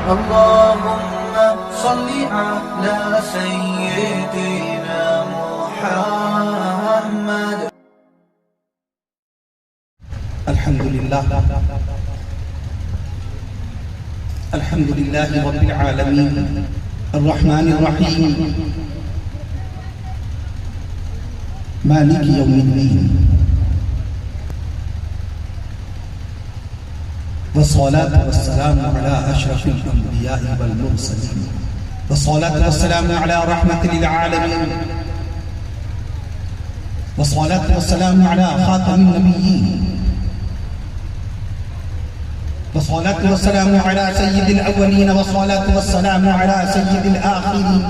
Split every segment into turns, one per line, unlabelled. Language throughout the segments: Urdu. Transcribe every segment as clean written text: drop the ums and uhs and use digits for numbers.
اللهم صل على سيدنا محمد.
الحمد لله رب العالمين الرحمن الرحيم مالك يوم الدين والصلاة والسلام على أشرف الأنبياء والمرسلين والصلاة والسلام على رحمة للعالمين والصلاة والسلام على خاتم النبيين والصلاة والسلام على سيد الأولين والصلاة والسلام على سيد الآخرين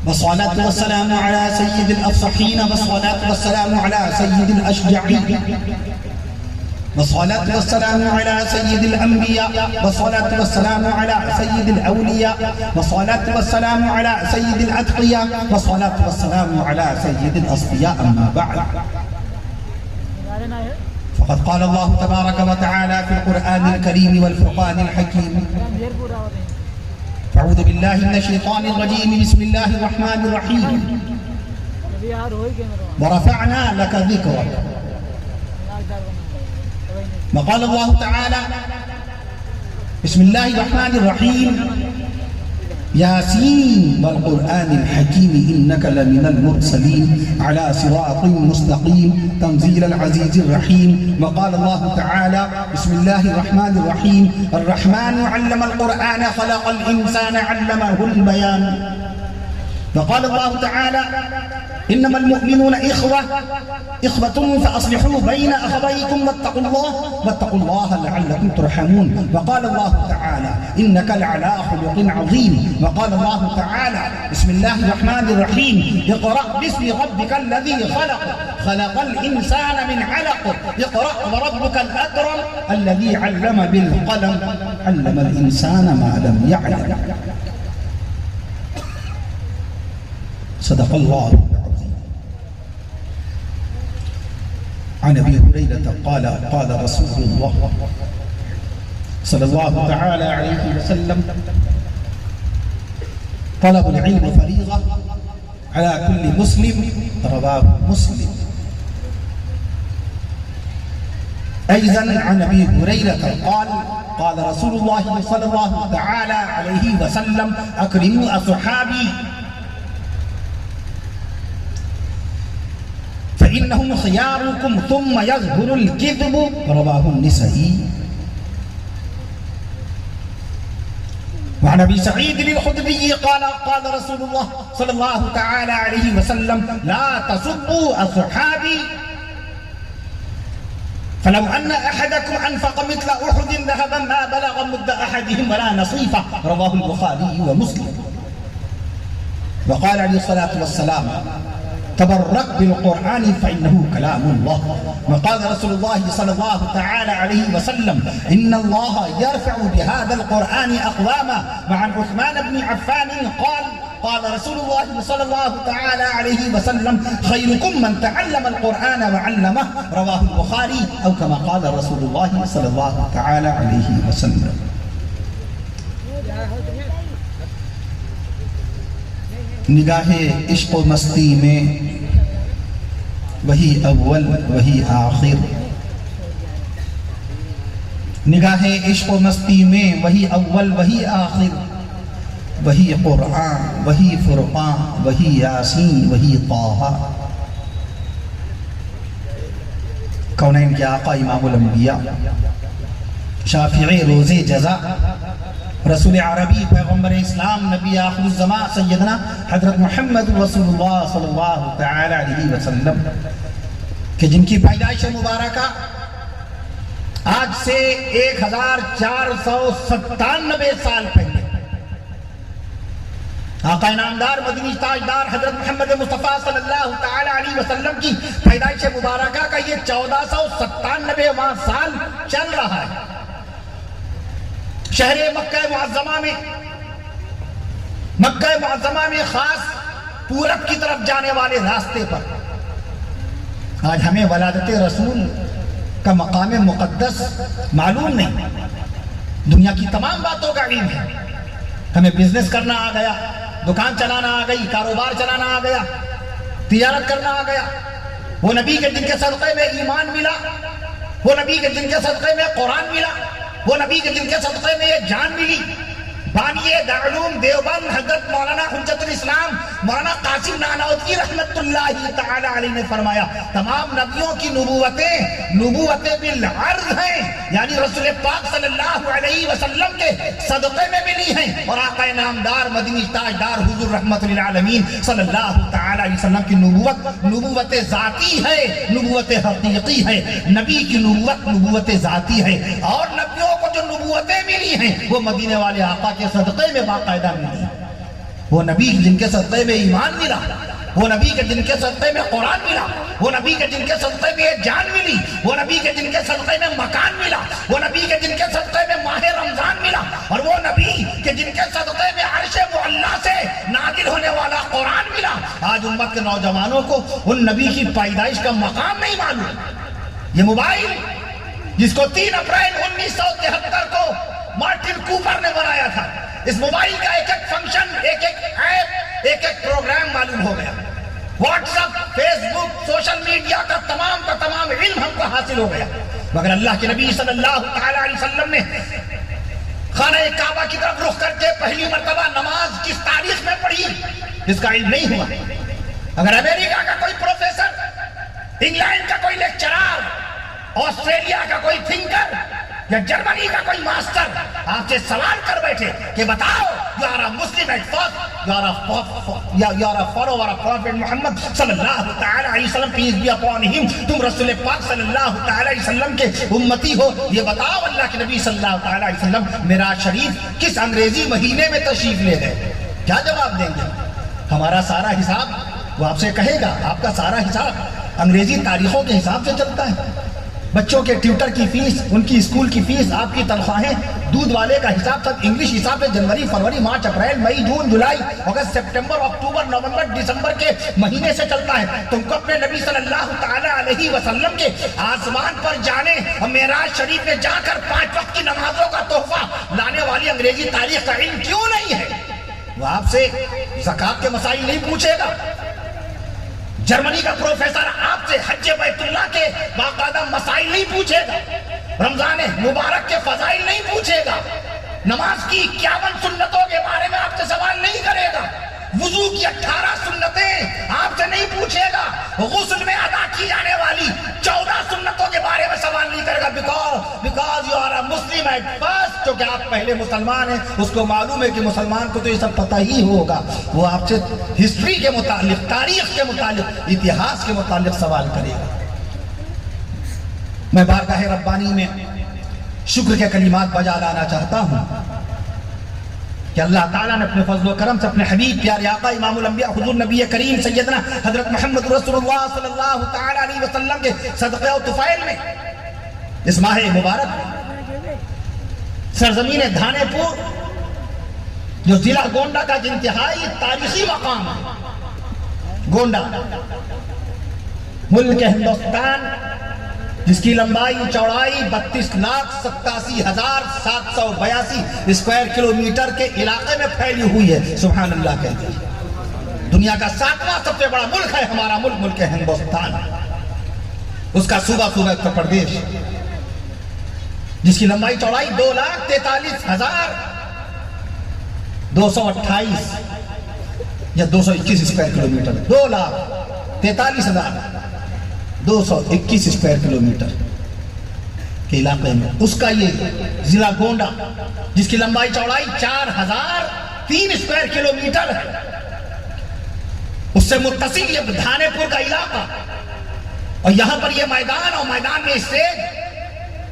والصلاة والسلام على سيد الأفصحين والصلاة والسلام على سيد الأشجعين والصلاة والسلام على سيد الأنبياء والصلاة والسلام على سيد الأولياء والصلاة والسلام على سيد الأتقياء والصلاة والسلام على سيد الأصفياء. أما بعد، فقد قال الله تبارك وتعالى في القرآن الكريم والفرقان الحكيم: أعوذ بالله من الشيطان الرجيم، بسم الله الرحمن الرحيم، ورفعنا لك ذكرك. وقال الله تعالى: بسم الله الرحمن الرحيم، ياسين والقرآن الحكيم إنك لمن المرسلين على صراط مستقيم تنزيل العزيز الرحيم. وقال الله تعالى: بسم الله الرحمن الرحيم، الرحمن علم القرآن خلق الإنسان علمه البيان. وقال الله تعالى: إنما المؤمنون إخوة فأصلحوا بين أخويكم واتقوا الله لعلكم ترحمون. وقال الله تعالى: إنك لعلى خلق عظيم. وقال الله تعالى: بسم الله الرحمن الرحيم، اقرأ باسم ربك الذي خلق الإنسان من علق، اقرأ وربك الأكرم الذي علم بالقلم علم الإنسان ما لم يعلم. صدق الله. عن أبي هريرة قال: قال رسول الله صلى الله تعالى عليه وسلم: طلب العلم فريضة على كل مسلم. رواه مسلم. أيضا عن أبي هريرة قال: قال رسول الله صلى الله تعالى عليه وسلم: أكرموا أصحابي فإنهم خياركم ثم يظهر الكذب. رواه النسائي. وعن أبي سعيد الخدري قال: قال رسول الله صلى الله تعالى عليه وسلم: لا تسبوا أصحابي فلو أن أحدكم أنفق مثل أحد ذهبا ما بلغ مد أحدهم ولا نصيفه. رواه البخاري ومسلم. وقال عليه الصلاة والسلام: تبرك بالقرآن فإنه كلام الله. وقال رسول الله صلى الله تعالى عليه وسلم: إن الله يرفع بهذا القرآن أقواما. وعن عثمان بن عفان قال: قال رسول الله صلى الله تعالى عليه وسلم: خيركم من تعلم القرآن وعلمه. رواه البخاري. أو كما قال رسول الله صلى الله تعالى عليه وسلم. نگاہ عشق و مستی میں وہی اول وہی آخر. نگاہ عشق و مستی میں وہی اول وہی آخر. وہی قرآن وہی فرقان وہی یاسین وہی طٰہٰ. کونین کے آقا امام الانبیاء شافعی روز جزا رسول عربی پیغمبر اسلام نبی آخر الزمان سیدنا حضرت محمد رسول اللہ صلی اللہ تعالی علیہ وسلم کہ جن کی پیدائش مبارکہ آج سے 1497 سال پہلے آقا انعامدار مدنی تاجدار حضرت محمد مصطفیٰ صلی اللہ تعالی علیہ وسلم کی پیدائش مبارکہ کا یہ 1497واں سال چل رہا ہے. شہر مکہ معظمہ میں خاص پورب کی طرف جانے والے راستے پر آج ہمیں ولادت رسول کا مقام مقدس معلوم نہیں.
دنیا کی تمام باتوں کا علم ہے. ہمیں بزنس کرنا آ گیا, دکان چلانا آ گئی, کاروبار چلانا آ گیا, تجارت کرنا آ گیا. وہ نبی کے جن کے صدقے میں ایمان ملا, وہ نبی کے جن کے صدقے میں قرآن ملا, وہ نبی کے جن کے صدقے میں یہ جان ملی. بانی دارالعلوم دیوبند حضرت مولانا حجت الاسلام مولانا قاسم نانوتوی رحمت اللہ تعالی علیہ نے فرمایا تمام نبیوں کی نبوتیں بالعرض ہیں, یعنی رسول پاک صلی اللہ علیہ وسلم کے صدقے میں ملی ہیں. اور آقا نامدار مدنی تاجدار حضور رحمت للعالمین صلی اللہ تعالی علیہ وسلم کی نبوت ذاتی ہے, نبوت حقیقی ہے. نبی کی نبوت ذاتی ہے, اور نبیوں کو جو نبوتیں ملی ہیں وہ مدینے والے آقا کے صدقے میں باقاعدہ ملی. وہ نبی جن کے صدقے میں ایمان ملا, وہ نبی کے جن کے صدقے میں قرآن ملا, وہ نبی کے جن کے صدقے میں جان ملی, وہ نبی کے جن کے صدقے میں مکان ملا, وہ نبی کے جن کے صدقے میں ماہ رمضان ملا, اور وہ نبی کے جن کے صدقے میں عرش معلیٰ سے نازل ہونے والا قرآن ملا. آج امت کے نوجوانوں کو ان نبی کی پیدائش کا مقام نہیں معلوم. یہ موبائل جس کو 3 اپریل 1973 کو مارٹن کوپر نے بنایا تھا, اس موبائل کا ایک ایک فنکشن, ایک ایک ایپ, ایک ایک پروگرام معلوم ہو گیا. واٹس اپ, فیس بک, سوشل میڈیا کا تمام علم ہم کو حاصل ہو گیا. مگر اللہ کے نبی صلی اللہ تعالی علیہ وسلم نے خانہ کعبہ کی طرف رخ کر کے پہلی مرتبہ نماز کس تاریخ میں پڑھی, اس کا علم نہیں ہوا. اگر امریکہ کا کوئی پروفیسر, انگلینڈ کا کوئی لیکچرار, آسٹریلیا کا کوئی تھنکر یا جرمنی کا کوئی ماسٹر آپ سے سوال کر بیٹھے کہ بتاؤ you are a Muslim at first, you are a follower of Prophet Muhammad صلی اللہ تعالی علیہ وسلم, peace be upon him, تم رسول پاک صلی اللہ تعالی علیہ وسلم کے امتی ہو, یہ بتاؤ اللہ کے نبی صلی اللہ تعالی علیہ وسلم معراج شریف کس انگریزی مہینے میں تشریف لے گئے, کیا جواب دیں گے؟ ہمارا سارا حساب وہ آپ سے کہے گا, آپ کا سارا حساب انگریزی تاریخوں کے حساب سے چلتا ہے. بچوں کے ٹیوٹر کی فیس, ان کی اسکول کی فیس, آپ کی تنخواہیں, دودھ والے کا حساب سب انگلش حساب سے جنوری, فروری, مارچ, اپریل, مئی, جون, جولائی, اگست, سپٹمبر, اکتوبر, نومبر, دسمبر کے مہینے سے چلتا ہے. تم کو اپنے نبی صلی اللہ تعالی علیہ وسلم کے آسمان پر جانے اور معراج شریف میں جا کر 5 وقت کی نمازوں کا تحفہ لانے والی انگریزی تاریخ کا علم کیوں نہیں ہے؟ وہ آپ سے زکوٰۃ کے مسائل نہیں پوچھے گا. جرمنی کا پروفیسر آپ سے حج بیت اللہ کے باقاعدہ مسائل نہیں پوچھے گا, رمضان مبارک کے فضائل نہیں پوچھے گا, نماز کی 51 سنتوں کے بارے میں آپ سے سوال نہیں کرے گا, وضو کی 18 سنتیں آپ سے نہیں پوچھے گا, غسل میں ادا کی جانے والی 14 سنتوں کے بارے میں سوال نہیں کرے گا. because you are a Muslim at first, کیونکہ آپ پہلے مسلمان ہیں, اس کو معلوم ہے کہ مسلمان کو تو یہ سب پتہ ہی ہوگا. وہ آپ سے ہسٹری کے متعلق, تاریخ کے متعلق, اتہاس کے متعلق سوال کرے گا. میں بارگاہ ربانی میں شکر کے کلمات بجا لانا چاہتا ہوں کہ اللہ تعالیٰ نے اپنے فضل و کرم سے اپنے حبیب پیارے آقا امام الانبیاء حضور نبی کریم سیدنا حضرت محمد رسول اللہ صلی اللہ تعالی علیہ وسلم کے صدقے و طفیل میں اس ماہ مبارک میں سرزمین دھانے پور جو ضلع گونڈا کا انتہائی تاریخی مقام ہے, گونڈا ملک ہندوستان جس کی لمبائی چوڑائی 32,87,782 اسکوائر کلومیٹر کے علاقے میں پھیلی ہوئی ہے. سبحان اللہ کہتے ہیں. دنیا کا 7واں سب سے بڑا ملک ہے ہمارا ملک, ملک ہندوستان. اس کا صوبہ اتر پردیش جس کی لمبائی چوڑائی 2,43,228 یا 221 اسکوائر کلومیٹر, 2,43,221 اسکوائر کلومیٹر کے علاقے میں اس کا یہ ضلع گونڈا جس کی لمبائی چوڑائی 4,003 اسکوائر کلومیٹر ہے, اس سے متصل یہ دھانے پور کا علاقہ, اور یہاں پر یہ میدان, اور میدان میں اسٹیج.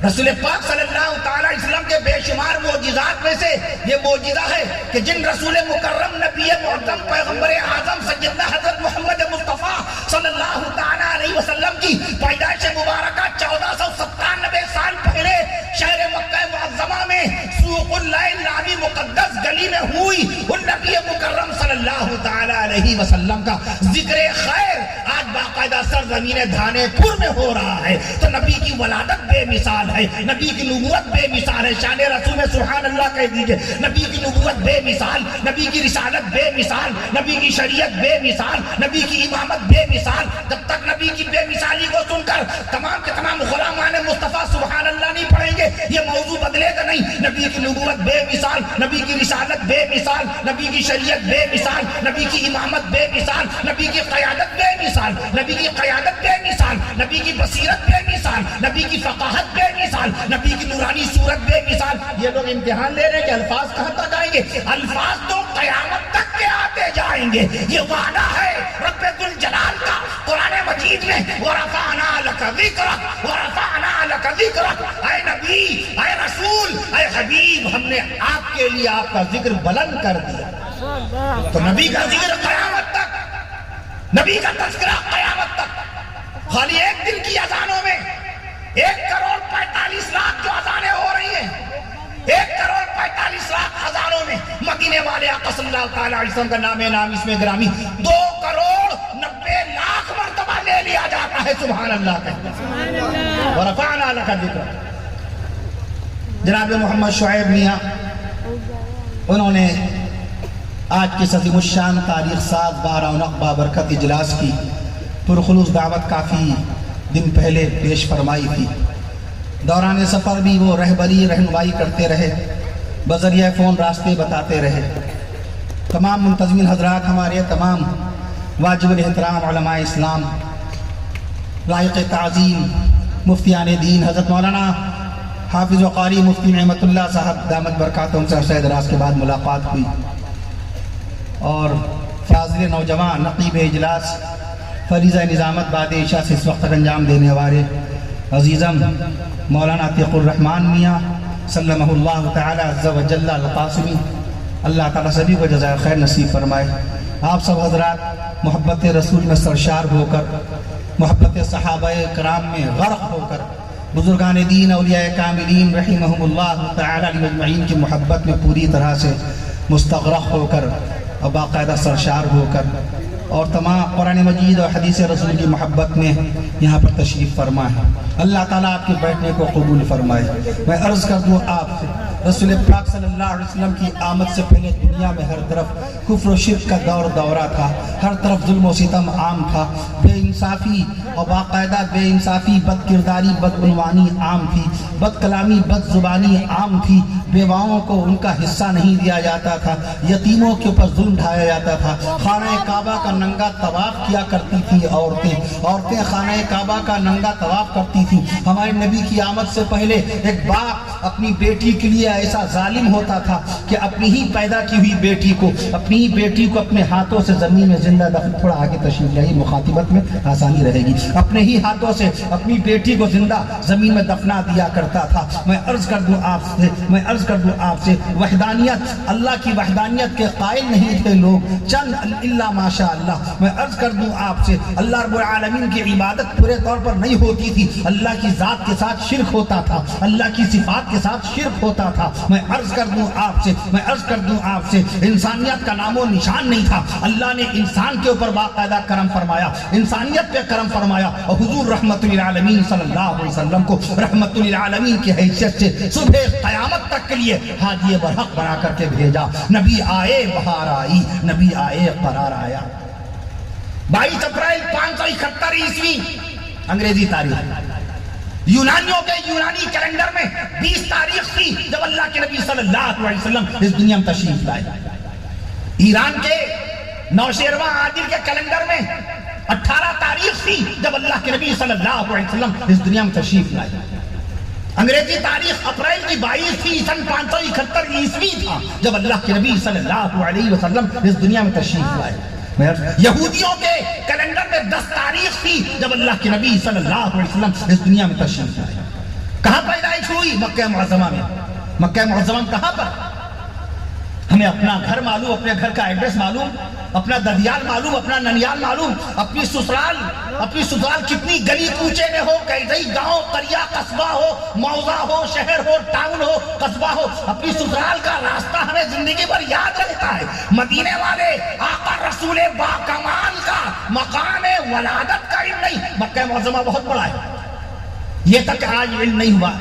رسول پاک صلی اللہ تعالیٰ علیہ وسلم کے بے شمار معجزات میں سے یہ معجزہ ہے کہ جن رسول مکرم نبی معظم پیغمبر اعظم سیدنا حضرت محمد مصطفیٰ صلی اللہ تعالیٰ علیہ وسلم کی پیدائش مبارکہ 1497 سال پہلے شہر مکہ معظمہ میں سوق اللیل نامی مقدس گلی میں ہوئی, ان نبی مکرم صلی صلی اللہ تعالی علیہ وسلم کا ذکر خیر آج باقاعدہ سرزمین دھانے پور میں ہو رہا ہے تو نبی کی ولادت بے مثال ہے، نبی کی نبوت بے مثال ہے، شان رسول میں سبحان اللہ کہہ دیجئے، نبی کی نبوت بے مثال، نبی کی رسالت بے مثال، نبی کی شریعت بے مثال، نبی کی امامت بے مثال۔ جب تک نبی کی بے مثالی کو سن کر تمام کے تمام غلامان مصطفیٰ سبحان اللہ نہیں پڑھیں گے یہ موضوع بدلے گا نہیں۔ نبی کی نبوت بے مثال، نبی کی رسالت بے مثال، نبی کی شریعت بے مثال، نبی کی امامت بے مثال، نبی کی قیادت بے مثال، نبی کی قیادت بے مثال، نبی کی بصیرت بے مثال، نبی کی فقاہت بے مثال، نبی کی نورانی صورت بے مثال۔ یہ لوگ امتحان لے رہے ہیں کہ الفاظ کہاں تک آئیں گے؟ الفاظ تو قیامت تک کے آتے جائیں گے، یہ وعدہ ہے رب ذوالجلال کا قرآن مجید میں۔ وَرَفَعْنَا لَكَ ذِكْرَكَ وَرَفَعْنَا لَكَ ذِكْرَكَ، اے نبی، اے رسول، اے حبیب، ہم نے آپ کے لیے آپ کا ذکر بلند کر دیا۔ تو نبی کا ذکر قیامت تک، نبی کا تذکرہ قیامت تک۔ خالی ایک دن کی اذانوں میں 1,45,00,000 جو اذانیں ہو رہی ہیں، 1,45,00,000 اذانوں میں مدینے والے آقا صلی اللہ تعالی علیہ وسلم کا نام نام اس میں گرامی 2,90,00,000 مرتبہ لے لیا جاتا ہے۔ سبحان اللہ کہتے ہیں۔ وَرَفَعْنَا لَكَ ذِكْرَكَ۔ جناب محمد شعیب میاں انہوں نے آج کی عظیم الشان تاریخ ساز 12 بابرکت اجلاس کی پرخلوص دعوت کافی دن پہلے پیش فرمائی تھی۔ دوران سفر بھی وہ رہبری رہنمائی کرتے رہے، بذریعہ فون راستے بتاتے رہے۔ تمام منتظمین حضرات، ہمارے تمام واجب الاحترام علماء اسلام، لائق تعظیم مفتیان دین حضرت مولانا حافظ و قاری مفتی نعمت اللہ صاحب دامت برکاتہم سے عرصہ دراز کے بعد ملاقات ہوئی، اور فاضل نوجوان نقیب اجلاس فریضہ نظامت بعد عشاء سے اس وقت تک انجام دینے والے عزیزم مولانا عتیق الرحمن میاں سلمہ اللہ تعالی عز و جل القاسمی، اللہ تعالیٰ سبھی کو جزائے خیر نصیب فرمائے۔ آپ سب حضرات محبت رسول میں سرشار ہو کر، محبت صحابہ کرام میں غرق ہو کر، بزرگان دین اولیاء کاملین رحمہم اللہ تعالی علیہ مجمعین کی محبت میں پوری طرح سے مستغرق ہو کر اور باقاعدہ سرشار ہو کر، اور تمام قرآن مجید اور حدیث رسول کی محبت میں یہاں پر تشریف فرما ہے۔ اللہ تعالیٰ آپ کے بیٹھنے کو قبول فرمائے۔ میں عرض کر دوں آپ سے، رسول پاک صلی اللہ علیہ وسلم کی آمد سے پہلے دنیا میں ہر طرف کفر و شرک کا دورہ تھا، ہر طرف ظلم و ستم عام تھا، بے انصافی اور باقاعدہ بے انصافی، بد کرداری، بدعنوانی عام تھی، بد کلامی، بد زبانی عام تھی، بیواؤں کو ان کا حصہ نہیں دیا جاتا تھا، یتیموں کے اوپر ظلم ڈھایا جاتا تھا، خانہ کعبہ کا ننگا طواف کیا کرتی تھی عورتیں خانہ کعبہ کا ننگا طواف کرتی تھیں۔ ہمارے نبی کی آمد سے پہلے ایک باپ اپنی بیٹی کے لیے ایسا ظالم ہوتا تھا کہ اپنی ہی پیدا کی ہوئی بیٹی کو اپنے ہاتھوں سے زمین میں زندہ دفن، تھوڑا آگے تشریف لائیے مخاطبت میں آسانی رہے گی، اپنے ہی ہاتھوں سے اپنی بیٹی کو زندہ زمین میں دفنا دیا کرتا تھا۔ میں عرض کر دوں آپ سے وحدانیت، اللہ کی وحدانیت کے قائل نہیں تھے لوگ، چند الا ماشاء اللہ۔ میں عرض کر دوں آپ سے اللہ رب العالمین کی عبادت پورے طور پر نہیں ہوتی تھی، اللہ کی ذات کے ساتھ شرک ہوتا تھا، اللہ کی صفات کے ساتھ شرک ہوتا تھا۔ میں عرض کر دوں آپ سے انسانیت کا نام و نشان نہیں تھا۔ اللہ نے انسان کے اوپر باقاعدہ کرم فرمایا، انسانیت پہ کرم فرمایا، اور حضور رحمت للعالمین صلی اللہ علیہ وسلم کو رحمت للعالمین کی حیثیت سے صبح قیامت تک کے لیے ہادی برحق بنا کر کے بھیجا۔ نبی آئے بہار آئی، نبی آئے قرار آیا۔ 22 اپریل 571 عیسوی انگریزی تاریخ، یونانیوں کے یونانی کیلنڈر میں 20 تاریخ تھی جب اللہ کے نبی صلی اللہ علیہ وسلم اس دنیا میں تشریف لائے۔ ایران کے نوشیروان عادل کے کیلنڈر میں 18 تاریخ تھی جب اللہ کے نبی صلی اللہ علیہ وسلم اس دنیا میں تشریف لائے۔ انگریزی تاریخ اپریل کی 22 تھی، سن 571 عیسوی تھا جب اللہ کے نبی صلی اللہ علیہ وسلم اس دنیا میں تشریف لائے۔ یہودیوں کے کیلنڈر میں 10 تاریخ تھی جب اللہ کے نبی صلی اللہ علیہ وسلم اس دنیا میں تشریف لائے۔ کہاں پیدائش ہوئی؟ مکہ معظمہ میں۔ مکہ معظمہ کہاں پر؟ تمہیں اپنا گھر معلوم, اپنے گھر کا ایڈریس معلوم, اپنا ددیال معلوم, اپنا ننیال معلوم, اپنی سسرال کتنی گلی کوچے میں ہو, کئی گاؤں, قریہ, قصبہ ہو, موضع ہو, شہر ہو, ٹاؤن ہو, قصبہ ہو, اپنی سسرال کا راستہ ہمیں زندگی بھر یاد رہتا ہے. مدینے والے آقا رسول با کمال کا مقام ولادت کا علم نہیں, مکہ معظمہ بہت بڑا ہے, یہ تک آج علم نہیں ہوا.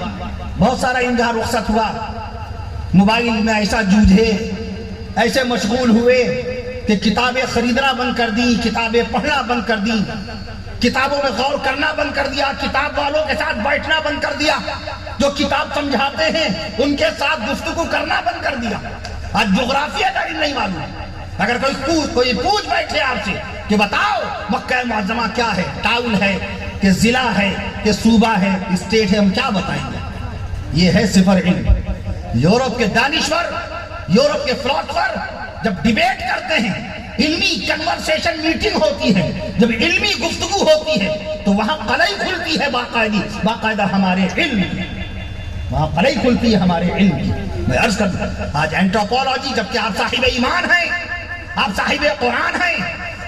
بہت سارا علم جہاں رخصت ہوا, موبائل میں ایسا جوجھے, ایسے مشغول ہوئے کہ کتابیں خریدنا بند کر دی, کتابیں پڑھنا بند کر دی, کتابوں میں غور کرنا بند کر دیا, کتاب والوں کے ساتھ بیٹھنا بند کر دیا, جو کتاب سمجھاتے ہیں ان کے ساتھ گفتگو کرنا بند کر دیا. آج جغرافیہ کا علم نہیں معلوم. اگر کوئی پوچھ بیٹھے آپ سے کہ بتاؤ مکہ معظمہ کیا ہے, ٹاؤن ہے کہ ضلع ہے کہ صوبہ ہے, اسٹیٹ ہے, ہم کیا بتائیں گے؟ یہ ہے صفر علم. یورپ کے دانشور, یورپ کے فلاسفر جب ڈیبیٹ کرتے ہیں, علمی کنورسیشن میٹنگ ہوتی ہے, جب علمی گفتگو ہوتی ہے تو وہاں قلعی کھلتی ہے باقاعدہ ہمارے علم کی, وہاں قلعی کھلتی ہے ہمارے علم کی. میں عرض کرتا ہوں آج اینٹروپولوجی, جبکہ آپ صاحب ایمان ہیں, آپ صاحب قرآن ہیں,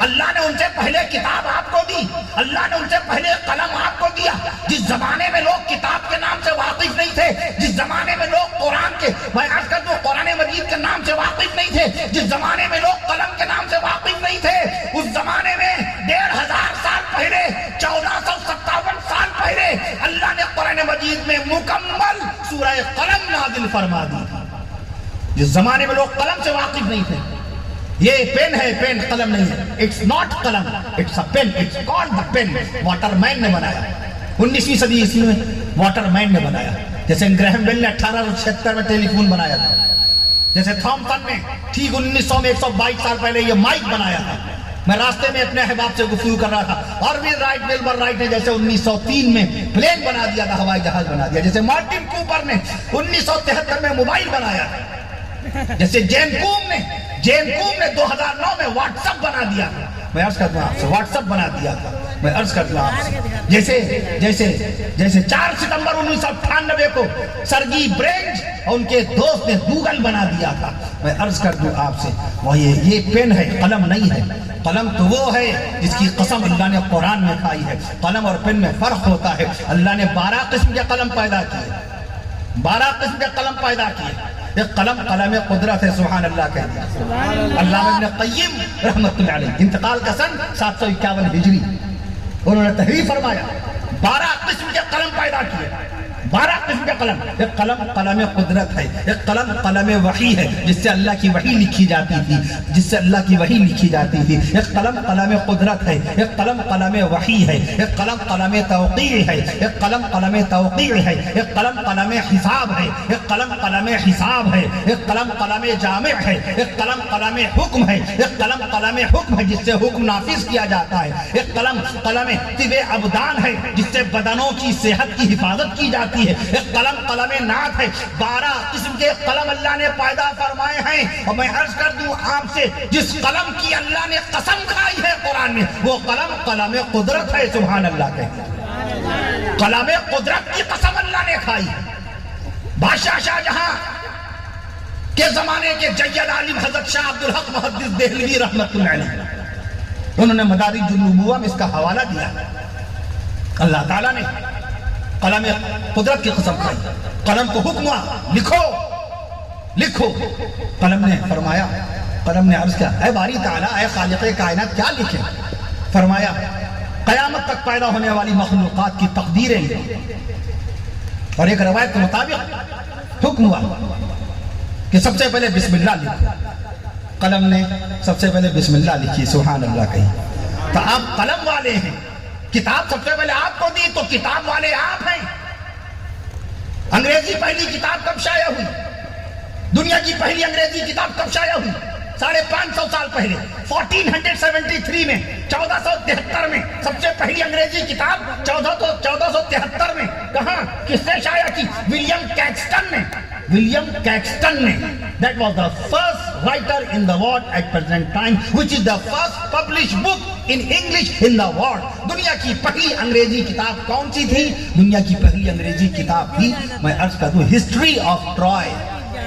اللہ نے ان سے پہلے کتاب آپ کو دی, اللہ نے ان سے پہلے قلم آپ کو دیا. جس زمانے میں لوگ کتاب کے نام سے واقف نہیں تھے, جس زمانے میں لوگ قرآن کے, میں عرض کر دوں قرآن مجید کے نام سے واقف نہیں تھے, جس زمانے میں لوگ قلم کے نام سے واقف نہیں تھے, اس زمانے میں 1500 سال پہلے, 1457 سال پہلے اللہ نے قرآن مجید میں مکمل سورہ قلم نازل فرما دی. جس زمانے میں لوگ قلم سے واقف نہیں تھے, یہ پین ہے, پین قلم نہیں ہے. اٹس ناٹ قلم, it's a pen, it's called the pen. Waterman نے بنایا, 19ویں صدی عیسوی میں واٹر مین نے بنایا. جیسے گراہم بیل نے 1876 میں ٹیلی فون بنایا تھا, جیسے تھامسن نے ٹھیک 1900 میں 122 سال پہلے یہ مائک بنایا تھا. میں راستے میں اپنے احباب سے گفتگو کر رہا تھا, اور بھی رائٹ, ویلبر رائٹ نے جیسے 1903 میں پلین بنا دیا تھا, ہوائی جہاز بنا دیا, جیسے مارٹن کوپر نے 1973 میں موبائل بنایا تھا, جیسے جین کوم نے 2009 میں واٹس اپ بنا دیا تھا. میں عرض کرتا ہوں آپ سے, واٹس اپ بنا دیا تھا. میں عرض کرتا ہوں آپ سے, جیسے 4 ستمبر 1998 کو سرگی برنج اور ان کے دوست نے گوگل بنا دیا تھا. میں عرض کرتا ہوں آپ سے, وہ یہ پین ہے, قلم نہیں ہے. قلم تو وہ ہے جس کی قسم اللہ نے قرآن میں کھائی ہے. قلم اور پین میں فرق ہوتا ہے. اللہ نے 12 قسم کے قلم پیدا کیے, 12 قسم کے قلم پیدا کیے. ایک قلم قلم قدرت ہے, سبحان اللہ کہتے ہیں. علامہ ابن قیم رحمت اللہ علیہ, انتقال کا سن 751 ہجری, انہوں نے تحریر فرمایا 12 قسم کے قلم پیدا کیے, 12 قسم کے قلم. ایک قلم قلم قدرت ہے, ایک قلم قلم وحی ہے جس سے اللہ کی وحی لکھی جاتی تھی, جس سے اللہ کی وحی لکھی جاتی تھی. ایک قلم قلم قدرت ہے, ایک قلم قلم وحی ہے, ایک قلم قلم توقیع ہے, ایک قلم قلم توقیع ہے, ایک قلم قلم حساب ہے, ایک قلم قلم حساب ہے, ایک قلم قلم جامع ہے, ایک قلم قلم حکم ہے, ایک قلم قلم حکم ہے جس سے حکم نافذ کیا جاتا ہے, ایک قلم قلم طب ابدان ہے جس سے بدنوں کی صحت کی حفاظت کی جاتی ہے, ایک قلم قلم نعت ہے. 12 قسم کے قلم اللہ نے پیدا فرمائے ہیں. اور میں عرض کر دوں آپ سے, جس قلم کی اللہ نے قسم کھائی ہے قرآن میں, وہ قلم قلم قدرت ہے, سبحان اللہ کہتے ہیں. قلم قدرت کی قسم اللہ نے کھائی ہے. بادشاہ شاہ جہاں کے زمانے کے جید عالم حضرت شاہ عبدالحق محدث دہلوی رحمت اللہ علیہ, انہوں نے مدارج النبوہ میں اس کا حوالہ دیا. اللہ تعالیٰ نے قلم قدرت کی قسم کھائی, قلم کو حکم ہوا لکھو. قلم نے فرمایا, قلم نے عرض کیا, اے باری تعالیٰ, اے خالق کائنات, کیا لکھیں؟ فرمایا قیامت تک پیدا ہونے والی مخلوقات کی تقدیریں لکھو. اور ایک روایت کے مطابق حکم ہوا کہ سب سے پہلے بسم اللہ لکھو. قلم نے سب سے پہلے بسم اللہ لکھی, سبحان اللہ کہی. تو آپ قلم والے ہیں, کتاب سب سے پہلے آپ کو دی تو کتاب والے آپ ہیں. انگریزی پہلی کتاب کب شائع ہوئی؟ دنیا کی پہلی انگریزی کتاب کب شائع ہوئی؟ 550 سال پہلے, 1473 میں, 1473 میں سب سے پہلی انگریزی کتاب 1473 میں. کہاں, کس نے شائع کی؟ ولیم کیکسٹن نے. That was the first writer in the world at present time, which is the first published book in English in the world. دنیا کی پہلی انگریزی کتاب کون سی تھی؟ دنیا کی پہلی انگریزی کتاب تھی, میں عرض کر دوں, history of try.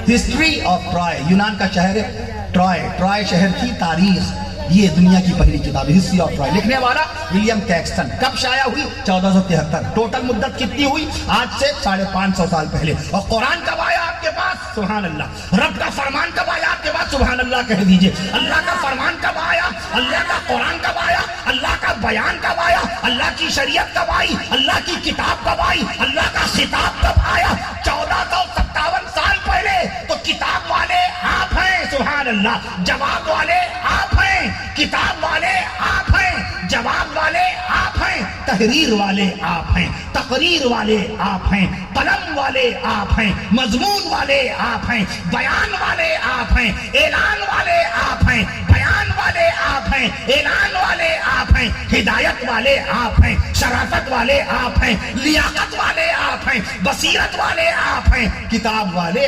History of try, یونان کا شہر ہے ٹرائے شہر کی تاریخ، یہ دنیا کی پہلی کتاب ہے ہسٹری آف ٹرائے، لکھنے والا ولیم کیکسٹن۔ کب شائع ہوئی؟ 1473۔ ٹوٹل مدت کتنی ہوئی؟ آج سے 550 سال پہلے۔ اور قرآن کب آیا آپ کے پاس؟ سبحان اللہ۔ رب کا فرمان کب آیا آپ کے پاس؟ سبحان اللہ کہہ دیجئے۔ اللہ کا فرمان کب آیا؟ اللہ کا قرآن کب آیا؟ اللہ کا بیان کب آیا؟ اللہ کی شریعت کب آئی؟ اللہ کی کتاب کب آئی؟ اللہ کا خطاب کب آیا؟ 1457 سال پہلے۔ تو کتاب والے آپ ہیں، سبحان اللہ، جواب والے آپ ہیں، کتاب والے آپ ہیں، جواب والے آپ ہیں، تحریر والے آپ ہیں، تقریر والے آپ ہیں، قلم والے آپ ہیں، مضمون والے آپ ہیں، بیان والے آپ ہیں، اعلان والے آپ ہیں، بیان والے آپ ہیں، اعلان والے آپ ہیں، ہدایت والے آپ ہیں، شرافت والے آپ ہیں، لیاقت والے آپ ہیں، بصیرت والے آپ ہیں، کتاب والے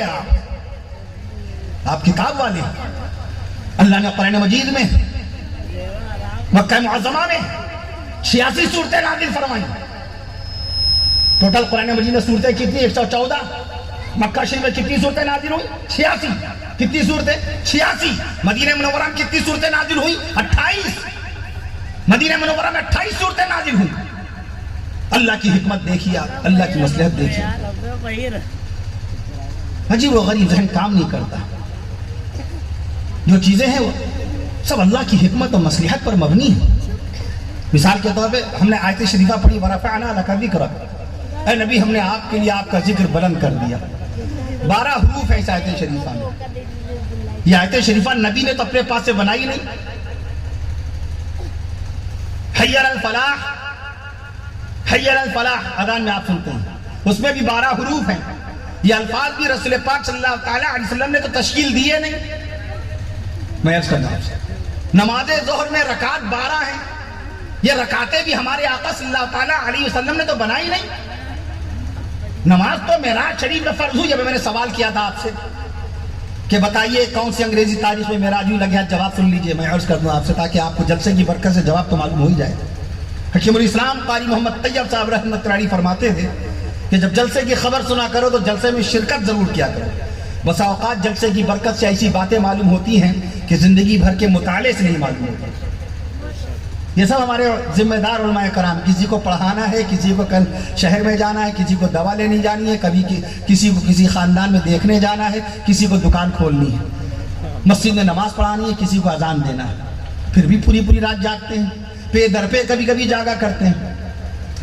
آپ کتاب والے۔ اللہ نے قرآن مجید میں مکہ معظمہ میں 86 صورتیں نازل فرمائی۔ ٹوٹل قرآن مجید میں صورتیں کتنی؟ 114۔ مکہ شریف میں کتنی صورتیں نازل ہوئی؟ 86۔ کتنی صورتیں؟ 86۔ مدینہ منورہ میں کتنی صورتیں نازل ہوئی؟ 28۔ مدینہ منورہ میں 28 صورتیں نازل ہوئی۔ اللہ کی حکمت دیکھیے آپ، اللہ کی مصلحت دیکھیے۔ عجیب و غریب ذہن کام نہیں کرتا۔ جو چیزیں ہیں وہ سب اللہ کی حکمت و مصلحت پر مبنی ہے۔ مثال کے طور پہ ہم نے آیت شریفہ پڑھی، وَرَفَعْنَا لَكَ ذِكْرَكَ، اے نبی ہم نے آپ کے لیے آپ کا ذکر بلند کر دیا۔ 12 حروف ہے اس آیت شریفہ میں۔ یہ آیت شریفہ نبی نے تو اپنے پاس سے بنائی نہیں۔ حی علی الفلاح، حی علی الفلاح اذان میں آپ سنتے ہیں، اس میں بھی 12 حروف ہیں۔ یہ الفاظ بھی رسول پاک صلی اللہ علیہ وسلم نے تو تشکیل دیے نہیں۔ میں عرض کرتا ہوں، نماز ظہر میں رکعت 12 ہیں، یہ رکعتیں بھی ہمارے آقا صلی اللہ علیہ وسلم نے تو بنائی نہیں۔ نماز تو معراج شریف میں فرض ہوئی۔ ابھی میں نے سوال کیا تھا آپ سے کہ بتائیے کون سی انگریزی تاریخ میں معراج ہوئی، لگے جواب سن لیجئے۔ میں عرض کر دوں آپ سے تاکہ آپ کو جلسے کی برکت سے جواب تو معلوم ہو ہی جائے۔ حکیم الاسلام قاری محمد طیب صاحب رحمۃ اللہ علیہ فرماتے تھے کہ جب جلسے کی خبر سنا کرو تو جلسے میں شرکت ضرور کیا کرو۔ بسا اوقات جلسے کی برکت سے ایسی باتیں معلوم ہوتی ہیں کہ زندگی بھر کے مطالعے سے نہیں معلوم ہوتی۔ یہ سب ہمارے ذمہ دار علماء کرام، کسی کو پڑھانا ہے، کسی کو کل شہر میں جانا ہے، کسی کو دوا لینی جانی ہے، کبھی کسی کو کسی خاندان میں دیکھنے جانا ہے، کسی کو دکان کھولنی ہے، مسجد میں نماز پڑھانی ہے، کسی کو اذان دینا ہے، پھر بھی پوری رات جاگتے ہیں، پے در پہ کبھی جاگا کرتے ہیں۔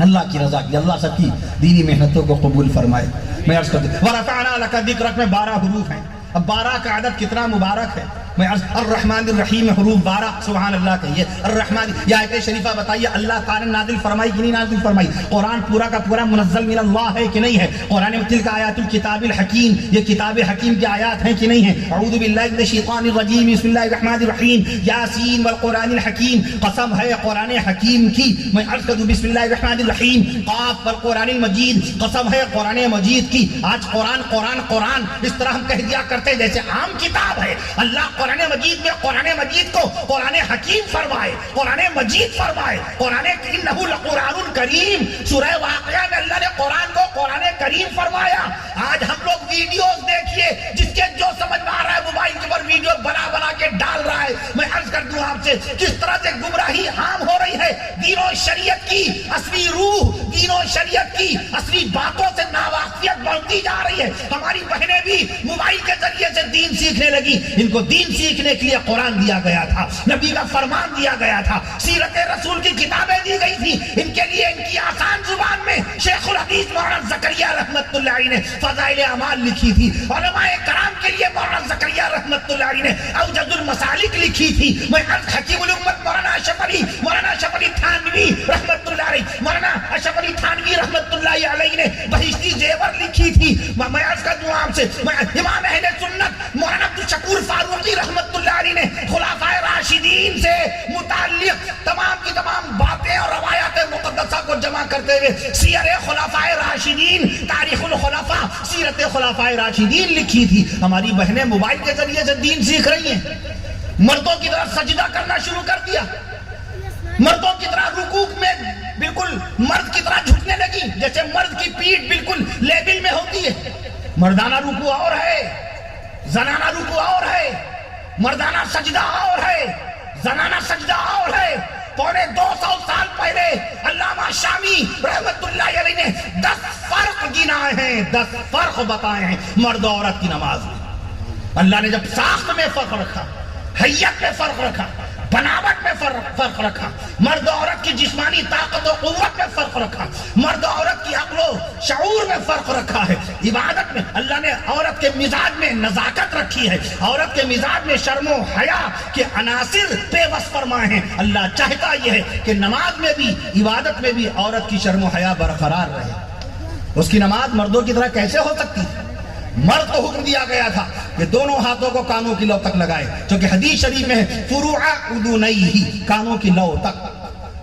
اللہ کی رضا کی، اللہ سب کی دینی محنتوں کو قبول فرمائے۔ میں عرض کرتا ہوں وَرَفَعْنَا لَكَ ذِكْرَكَ میں 12 حروف ہیں۔ اب 12 کا عدد کتنا مبارک ہے۔ میں عرض الرحمن الرحیم حروف 12، سبحان اللہ کہیے۔ الرحمن، یہ آیت شریفہ بتائیے اللہ تعالی نے نازل فرمائی کہ نہیں نازل فرمائی؟ قرآن پورا کا پورا منزل من اللہ ہے کہ نہیں ہے؟ قرآن میں تلک آیات الکتاب الحکیم، یہ کتاب حکیم کی آیات ہیں کہ نہیں ہیں؟ اعوذ باللہ من الشیطان الرجیم، بسم اللہ الرحمن الرحیم، یاسین والقرآن الحکیم، قسم ہے قرآن حکیم کی۔ میں عرض کر دوں بسم اللہ الرحمن الرحیم، قاف والقرآن المجید، قسم ہے قرآن مجید کی۔ آج قرآن اس طرح ہم کہہ دیا کرتے جیسے عام کتاب ہے۔ اللہ قرآن مجید میں قرآن مجید کو قرآن حکیم فرمائے، قرآن مجید فرمائے، قرآن انہ لقرآن کریم۔ سورہ واقعہ میں اللہ نے قرآن کو قرآن کریم فرمایا۔ آج ہم لوگ ویڈیوز دیکھیے، جس کے جو سمجھ میں آ رہا ہے موبائل کے اوپر ویڈیو بنا کے ڈال رہا ہے۔ میں عرض کر دوں آپ سے کس طرح سے گمراہی عام ہو رہی ہے۔ دین و شریعت کی اصلی روح، دین و شریعت کی اصلی باتوں سے ناواقفیت بڑھتی جا رہی ہے۔ ہماری بہنیں بھی موبائل کے ذریعے سے دین سیکھنے لگی۔ ان کو دین سیکھنے کے لیے قرآن دیا گیا تھا، نبی کا فرمان دیا گیا تھا، سیرت رسول کی کتابیں دی گئی تھی۔ ان کے لیے ان کی آسان زبان میں شیخ الحدیث مولانا زکریا رحمت اللہ علیہ نے فضائل اعمال لکھی تھی۔ علماء کرام کے لیے مولانا زکریا رحمت اللہ علیہ نے اوجز المسالک لکھی تھی۔ میں حکیم الامت مولانا اشرف علی تھانوی رحمت اللہ علیہ، مولانا اشرف علی تھانوی رحمت اللہ علیہ نے بہشتی زیور لکھی تھی۔ میں عرض کر دوں آپ سے امام اہل سنت مولانا عبدالشکور فاروقی رحمت اللہ علیہ نے خلفائے راشدین سے متعلق تمام کی تمام باتیں اور روایات مقدسہ کو جمع کرتے ہوئے سیر خلفائے راشدین، تاریخ الخلفاء، سیرت خلفائے راشدین لکھی تھی۔ ہماری بہنیں موبائل کے ذریعے سے دین سیکھ رہی ہیں، مردوں کی طرح سجدہ کرنا شروع کر دیا، مردوں کی طرح رکوع میں بالکل مرد کی طرح جھکنے لگی، جیسے مرد کی پیٹھ بالکل لیبل میں ہوتی ہے۔ مردانہ رکوع اور ہے، زنانہ رکوع اور ہے، مردانہ سجدہ اور ہے، زنانہ سجدہ اور ہے۔ 250 سال پہلے علامہ شامی رحمت اللہ علیہ نے 10 فرق گنائے ہیں، 10 فرق بتائے ہیں مرد و عورت کی نماز میں۔ اللہ نے جب ساخت میں فرق رکھا، حیت میں فرق رکھا، بناوٹ میں فرق رکھا، مرد و عورت کی جسمانی طاقت و قوت میں فرق رکھا، مرد و عورت کی عقل و شعور میں فرق رکھا ہے، عبادت میں اللہ نے عورت کے مزاج میں نزاکت رکھی ہے، عورت کے مزاج میں شرم و حیا کے عناصر پیوست فرمائے ہیں۔ اللہ چاہتا یہ ہے کہ نماز میں بھی عبادت میں بھی عورت کی شرم و حیا برقرار رہے۔ اس کی نماز مردوں کی طرح کیسے ہو سکتی ہے؟ مرد کو حکم دیا گیا تھا کہ دونوں ہاتھوں کو کانوں کی لو تک لگائے، چونکہ حدیث شریف میں ہے فروع اذنیہ، کانوں کی لو تک۔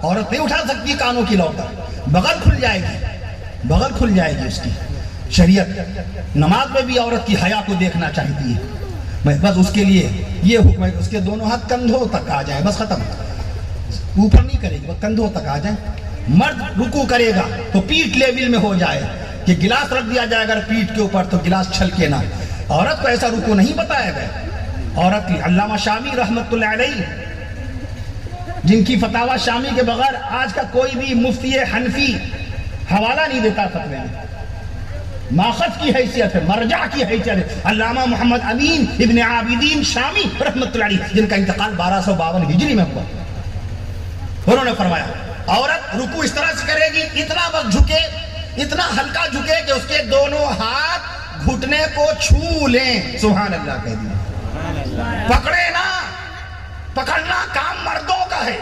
عورت نہیں اٹھا سکتی کانوں کی لو تک، بغل کھل جائے گی، بغل کھل جائے گی اس کی۔ شریعت نماز میں بھی عورت کی حیا کو دیکھنا چاہتی ہے، بس اس کے لیے یہ حکم ہے کہ اس کے دونوں ہاتھ کندھوں تک آ جائیں، بس ختم، اوپر نہیں کرے گی، وہ کندھوں تک آ جائیں۔ مرد رکوع کرے گا تو پیٹھ لیول میں ہو جائے کہ گلاس رکھ دیا جائے اگر پیٹھ کے اوپر تو گلاس چھلکے نہ۔ عورت کو ایسا رکوع نہیں بتایا گیا۔ عورت کی علامہ شامی رحمت اللہ علیہ، جن کی فتاوی شامی کے بغیر آج کا کوئی بھی مفتی حنفی حوالہ نہیں دیتا فتوے میں، ماخذ کی حیثیت ہے، مرجع کی حیثیت ہے، علامہ محمد امین ابن عابدین شامی رحمت اللہ علیہ، جن کا انتقال 1252 ہجری میں ہوا۔ انہوں نے فرمایا عورت رکوع اس طرح سے کرے گی، اتنا بس جھکے، اتنا ہلکا جھکے کہ اس کے دونوں ہاتھ گھٹنے کو چھو لیں۔ سبحان اللہ کہہ دیا۔ پکڑے نہ، پکڑنا کام مردوں کا ہے۔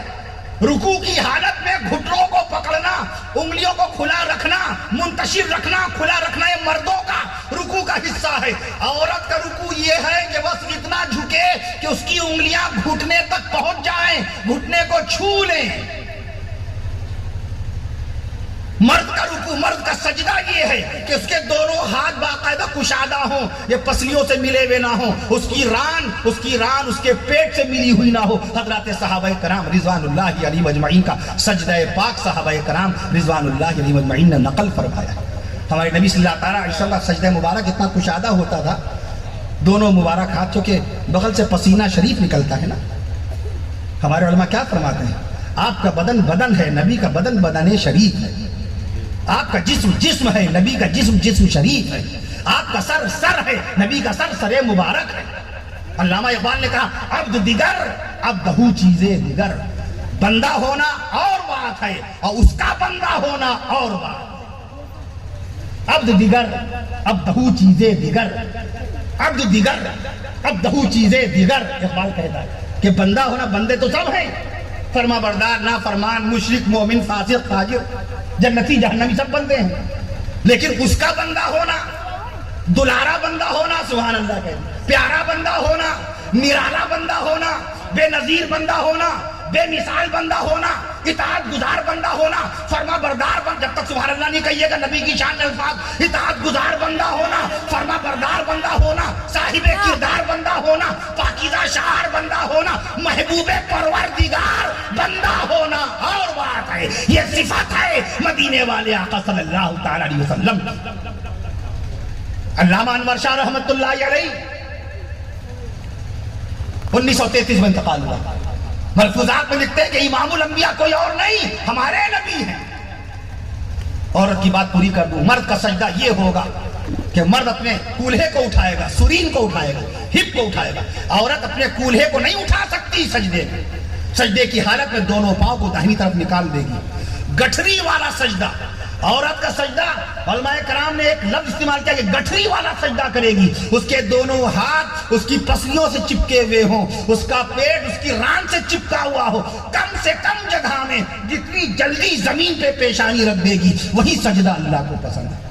رکوع کی حالت میں گھٹنوں کو پکڑنا، انگلیوں کو کھلا رکھنا، منتشر رکھنا، کھلا رکھنا یہ مردوں کا رکوع کا حصہ ہے۔ عورت کا رکوع یہ ہے کہ بس اتنا جھکے کہ اس کی انگلیاں گھٹنے تک پہنچ جائیں، گھٹنے کو چھو لیں۔ مرد کا رکوع، مرد کا سجدہ یہ ہے کہ اس کے دونوں ہاتھ باقاعدہ کشادہ ہوں، یہ پسلیوں سے ملے ہوئے نہ ہوں، اس کی ران اس کے پیٹ سے ملی ہوئی نہ ہو۔ حضرات صحابہ کرام رضوان اللہ علیہم اجمعین کا سجدہ پاک صحابہ کرام رضوان اللہ علیہم اجمعین نے نقل فرمایا۔ ہمارے نبی صلی اللہ تعالیٰ علیہ وسلم کا سجدہ مبارک اتنا کشادہ ہوتا تھا، دونوں مبارک ہاتھ، چونکہ بغل سے پسینہ شریف نکلتا ہے نا۔ ہمارے علماء کیا فرماتے ہیں؟ آپ کا بدن ہے، نبی کا بدن شریف ہے۔ آپ کا جسم ہے، نبی کا جسم شریف ہے۔ آپ کا سر ہے، نبی کا سر مبارک ہے۔ علامہ اقبال نے کہا عبد دیگر عبدہو چیزیں دیگر، بندہ ہونا اور بات ہے اور اس کا بندہ ہونا اور بات۔ عبد دیگر عبدہو چیزیں دیگر، عبد دیگر عبدہو چیزیں دیگر۔ اقبال کہتا ہے کہ بندہ ہونا، بندے تو سب ہیں، فرما بردار، نافرمان، مشرک، مومن، فاسق، فاجر، جنتی جہنمی سب بندے ہیں، لیکن اس کا بندہ ہونا، دلارا بندہ ہونا، سبحان اللہ کہتے، پیارا بندہ ہونا، نرالا بندہ ہونا، بے نظیر بندہ ہونا، بے مثال بندہ ہونا، اطاعت گزار بندہ ہونا، فرما بردار بندہ، جب تک سبحان اللہ نہیں کہیے گا نبی کی شان الفاظ، اطاعت گزار بندہ ہونا، فرما بردار بندہ ہونا، صاحب کردار بندہ ہونا، پاکیزہ شعار بندہ ہونا، محبوب پروردگار بندہ ہونا اور بات ہے۔ یہ صفت ہے مدینے والے آقا صلی اللہ تعالی علیہ وسلم۔ علامہ انور شاہ رحمت اللہ علیہ 1933 میں انتقال ہوا۔ ملفوظات میں لکھتے ہیں کہ امام الانبیاء کوئی اور نہیں، ہمارے نبی ہیں۔ عورت کی بات پوری کر دوں، مرد کا سجدہ یہ ہوگا کہ مرد اپنے کولہے کو اٹھائے گا، سرین کو اٹھائے گا، ہپ کو اٹھائے گا۔ عورت اپنے کولہے کو نہیں اٹھا سکتی سجدے میں۔ سجدے کی حالت میں دونوں پاؤں کو داہنی طرف نکال دے گی۔ گٹھری والا سجدہ، عورت کا سجدہ، علماء کرام نے ایک لفظ استعمال کیا کہ گٹھری والا سجدہ کرے گی۔ اس کے دونوں ہاتھ اس کی پسلیوں سے چپکے ہوئے ہوں، اس کا پیٹ اس کی ران سے چپکا ہوا ہو، کم سے کم جگہ میں جتنی جلدی زمین پہ پیشانی رکھ دے گی وہی سجدہ اللہ کو پسند ہے۔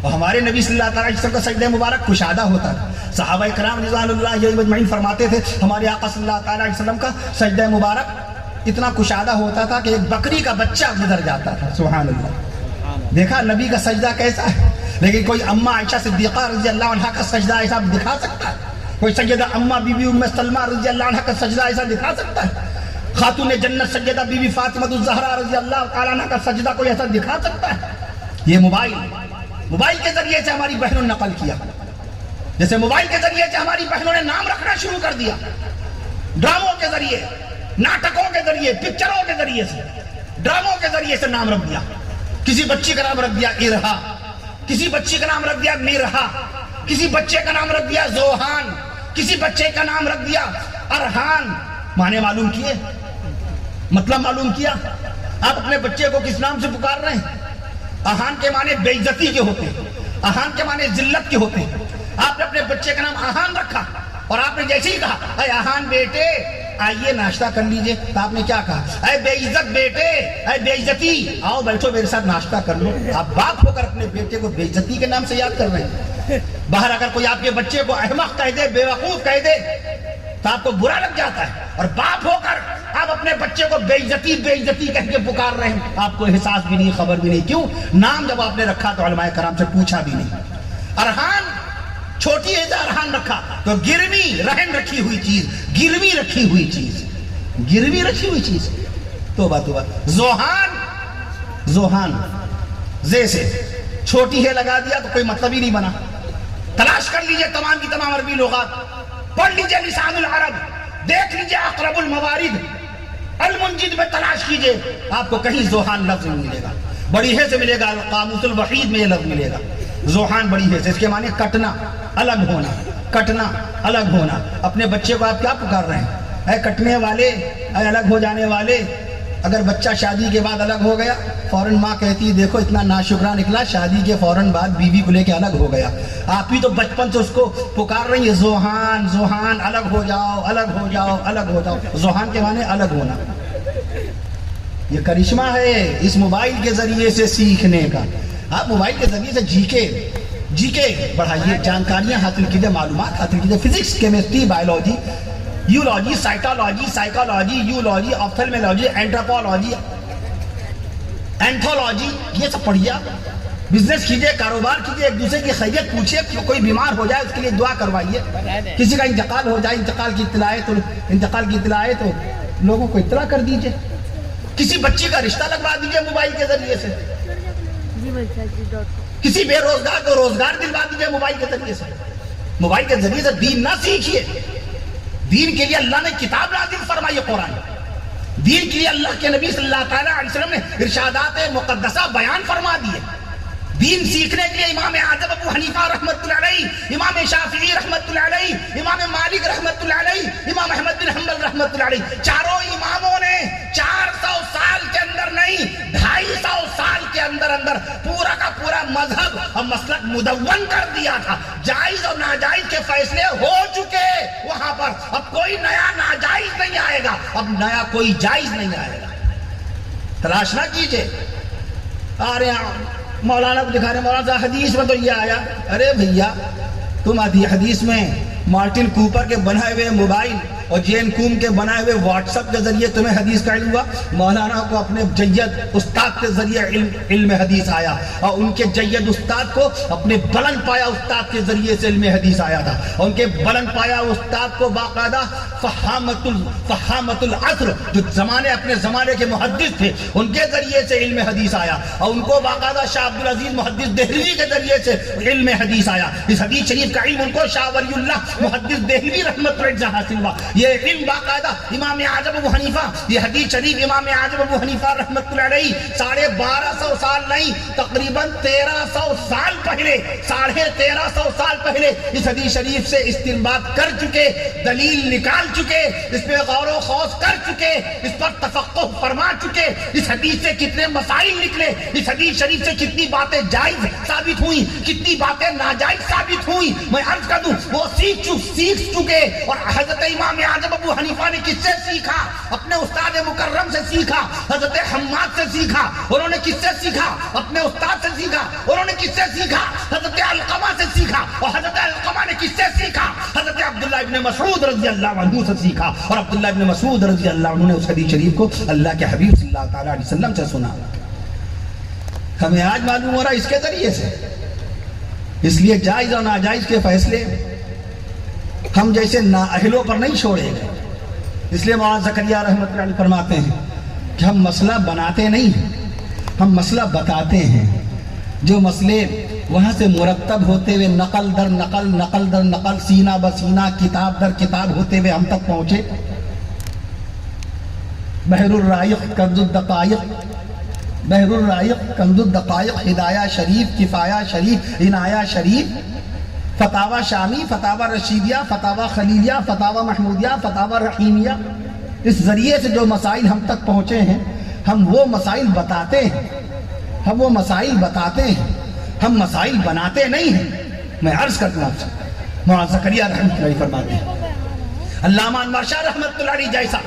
اور ہمارے نبی صلی اللہ علیہ وسلم کا سجدہ مبارک کشادہ ہوتا ہے۔ صحابہ کرام رضوان اللہ علیہم اجمعین فرماتے تھے ہمارے آقا صلی اللہ علیہ وسلم کا سجدہ مبارک اتنا کشادہ ہوتا تھا کہ ایک بکری کا بچہ گزر جاتا تھا۔ سبحان اللہ۔ دیکھا نبی کا سجدہ کیسا ہے، لیکن کوئی اماں عائشہ صدیقہ رضی اللہ عنہ کا سجدہ ایسا دکھا سکتا ہے؟ کوئی سیدہ اماں بی بی ام سلمہ رضی اللہ عنہ کا سجدہ ایسا دکھا سکتا ہے؟ خاتون جنت سیدہ بی بی فاطمہ الزہرا رضی اللہ تعالیٰ عنہ کا سجدہ کوئی ایسا دکھا سکتا ہے؟ یہ موبائل کے ذریعے سے ہماری بہنوں نے نقل کیا، جیسے موبائل کے ذریعے سے ہماری بہنوں نے نام رکھنا شروع کر دیا، ڈراموں کے ذریعے، ناٹکوں کے ذریعے، پکچروں کے ذریعے سے، ڈراموں کے ذریعے سے نام رکھ دیا۔ کسی بچی کا نام رکھ دیا ارہا، کسی بچی کا نام رکھ دیا میرہا، کسی بچے کا نام رکھ دیا زوہان، کسی بچے کا نام رکھ دیا ارحان۔ معنی معلوم کیے، مطلب معلوم کیا؟ آپ اپنے بچے کو کس نام سے پکار رہے ہیں؟ اہان کے معنی بے عزتی کے ہوتے ہیں، اہان کے معنی ذلت کے ہوتے ہیں۔ آپ نے اپنے بچے کا نام اہان رکھا اور آپ نے جیسے ہی کہا اے اہان بیٹے آئیے ناشتہ کر لیجئے، تو آپ نے کیا کہا؟ اے بے عزت بیٹے، اے بے عزتی آؤ بیٹھو میرے ساتھ ناشتہ کر لو۔ آپ باپ ہو کر اپنے بیٹے کو بے عزتی کے نام سے یاد کر رہے ہیں۔ باہر اگر کوئی آپ کے بچے کو احمق کہہ دے، بے وقوف کہہ دے تو آپ کو برا لگ جاتا ہے، اور باپ ہو کر آپ اپنے بچے کو بے عزتی بے عزتی کہہ کے پکار رہے ہیں، آپ کو احساس بھی نہیں، خبر بھی نہیں۔ کیوں؟ نام جب آپ نے رکھا تو علماء کرام سے پوچھا بھی نہیں۔ ارحان چھوٹی ہے، ارحان رکھا تو گروی رہن رکھی ہوئی چیز، گروی رکھی ہوئی چیز، گروی رکھی ہوئی چیز، توبہ توبہ۔ زوہان، زوہان زے سے چھوٹی ہے لگا دیا تو کوئی مطلب ہی نہیں بنا۔ تلاش کر لیجئے تمام کی تمام عربی لغات، پڑھ لیجئے لسان العرب، دیکھ لیجئے اقرب الموارد، المنجد میں تلاش کیجئے، آپ کو کہیں زوہان لفظ نہیں ملے گا۔ بڑی ہے سے ملے گا، قاموس الوحید میں یہ لفظ ملے گا، زوہان بڑی ہے سے۔ اس کے معنی کٹنا، الگ ہونا، کٹنا، الگ ہونا۔ اپنے بچے کو آپ کیا پکار رہے ہیں؟ اے کٹنے والے، اے الگ ہو جانے والے۔ اگر بچہ شادی کے بعد الگ ہو گیا، فوراً ماں کہتی ہے دیکھو اتنا ناشکرا نکلا، شادی کے فوراً بعد بیوی کو لے کے الگ ہو گیا۔ آپ ہی تو بچپن سے اس کو پکار رہی ہے زوہان، زوہان، الگ ہو جاؤ، الگ ہو جاؤ، الگ ہو جاؤ۔ زوہان کے معنی الگ ہونا۔ یہ کرشمہ ہے اس موبائل کے ذریعے سے سیکھنے کا۔ آپ موبائل کے ذریعے سے جی کے بڑھائیے، جانکاریاں حاصل کیجئے، معلومات حاصل کیجئے، فزکس، کیمسٹری، بایولوجی، یولوجی، سائیکالوجی، سائیکالوجی، یولوجی، آپتھلمولوجی، اینٹروپولوجی، اینتھولوجی، یہ سب پڑھیے۔ بزنس کیجئے، کاروبار کیجئے، ایک دوسرے کی خیریت پوچھئے، کوئی بیمار ہو جائے اس کے لیے دعا کروائیے، کسی کا انتقال ہو جائے، انتقال کی اطلاع ہے تو لوگوں کو اطلاع کر دیجئے، کسی بچی کا رشتہ لگوا دیجئے موبائل کے ذریعے سے، کسی بے روزگار کو روزگار دلوا دیجئے موبائل کے ذریعے سے۔ موبائل کے ذریعے سے دین نہ سیکھیے، دین کے لیے اللہ نے کتاب نازل فرمائی ہے قرآن، دین کے لیے اللہ کے نبی صلی اللہ تعالیٰ علیہ وسلم نے ارشادات مقدسہ بیان فرما دیے۔ دین سیکھنے کے لیے امام اعظم ابو حنیفہ رحمۃ اللہ علیہ، امام شافعی رحمۃ اللہ علیہ، امام مالک رحمۃ اللہ علیہ، امام احمد بن حنبل رحمۃ اللہ علیہ، چاروں اماموں نے 400 سال کے اندر نہیں 250 سال کے اندر پورا کا پورا مذہب اور مسلک مدون کر دیا تھا۔ جائز اور ناجائز کے فیصلے ہو چکے وہاں پر، اب کوئی نیا ناجائز نہیں آئے گا، اب نیا کوئی جائز نہیں آئے گا۔ تلاش نہ کیجئے۔ آ رہے ہیں مولانا کو دکھا رہے ہیں، مولانا صاحب حدیث میں تو یہ آیا۔ ارے بھیا تم حدیث میں مارٹن کوپر کے بنائے ہوئے موبائل اور جین کوم کے بنائے ہوئے واٹس ایپ کے ذریعے تمہیں حدیث کا علم ہوا؟ مولانا کو اپنے جید استاد کے ذریعے علم حدیث آیا، اور ان کے جید استاد کو اپنے بلند پایا استاد کے ذریعے سے علم حدیث آیا تھا، اور ان کے بلند پایا استاد کو باقاعدہ فہامت العصر جو اپنے زمانے کے محدث تھے ان کے ذریعے سے علم حدیث آیا، اور ان کو باقاعدہ شاہ عبدالعزیز محدث دہلوی کے ذریعے سے علم حدیث آیا۔ اس حدیث شریف کا علم ان کو شاہ ولی اللہ محدث دہلوی رحمۃ اللہ علیہ حاصل ہوا۔ یہ علم باقاعدہ امام اعظم ابو حنیفہ، یہ حدیث شریف امام اعظم ابو حنیفہ رحمۃ اللہ علیہ 1250 سال نہیں تقریباً 1300 سال پہلے، 1350 سال پہلے اس حدیث شریف سے استنباط کر چکے، دلیل نکال چکے، اس پہ غور و خوض کر چکے، اس پر تفقہ فرما چکے۔ اس حدیث سے کتنے مسائل نکلے، اس حدیث شریف سے کتنی باتیں جائز ثابت ہوئیں، کتنی باتیں ناجائز ثابت ہوئیں، میں عرض کر دوں وہ سیکھ چکے۔ اور حضرت امام اعظم ابو حنیفہ نے کس سے سیکھا؟ اپنے استاد مکرم سے سیکھا، حضرت حماد سے سیکھا۔ انہوں نے کس سے سیکھا؟ اپنے استاد سے سیکھا۔ انہوں نے کس سے سیکھا؟ حضرت علقمہ سے سیکھا، اور حضرت علقمہ نے کس سے سیکھا؟ حضرت عبداللہ ابن مسعود رضی اللہ عنہ سے سیکھا، اور عبداللہ ابن مسعود رضی اللہ عنہ نے اس حدیث شریف کو اللہ کے حبیب صلی اللہ تعالیٰ علیہ وسلم سے سنا۔ ہمیں آج معلوم ہو رہا ہے اس کے ذریعے سے۔ اس لیے جائز اور ناجائز کے فیصلے ہم جیسے نااہلوں پر نہیں چھوڑے گئے۔ اس لیے مولانا زکریا رحمۃ اللہ علیہ فرماتے ہیں کہ ہم مسئلہ بناتے نہیں ہیں، ہم مسئلہ بتاتے ہیں۔
جو مسئلے وہاں سے مرتب ہوتے ہوئے نقل در نقل نقل در نقل سینہ بسینہ کتاب در کتاب ہوتے ہوئے ہم تک پہنچے، بحر الرائق کنز الدقائق، بحر الرائق کنز الدقائق، ہدایہ شریف، کفایہ شریف، عنایہ شریف، فتاوی شامی، فتاوی رشیدیہ، فتاوی خلیلیہ، فتاوی محمودیہ، فتاوی رحیمیہ، اس ذریعے سے جو مسائل ہم تک پہنچے ہیں ہم وہ مسائل بتاتے ہیں، ہم وہ مسائل بتاتے ہیں، ہم مسائل بناتے نہیں ہیں۔ میں عرض کرتا ہوں آپ سے، مولانا زکریا رحمۃ اللہ علیہ فرماتے ہیں، علامہ انور شاہ رحمۃ اللہ علیہ جیسا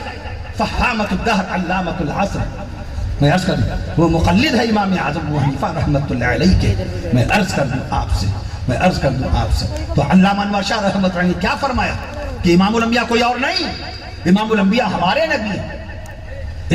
فہامت الدہر علامت العصر، میں عرض کر دوں وہ مقلد ہے امام اعظم ابو حنیفہ رحمۃ اللہ علیہ کے، میں عرض کر دوں آپ سے، میں عرض کر دوں آپ سے، تو علامہ انور شاہ رحمۃ اللہ علیہ نے کیا فرمایا کہ امام الانبیاء کوئی اور نہیں، امام الانبیاء ہمارے نبی،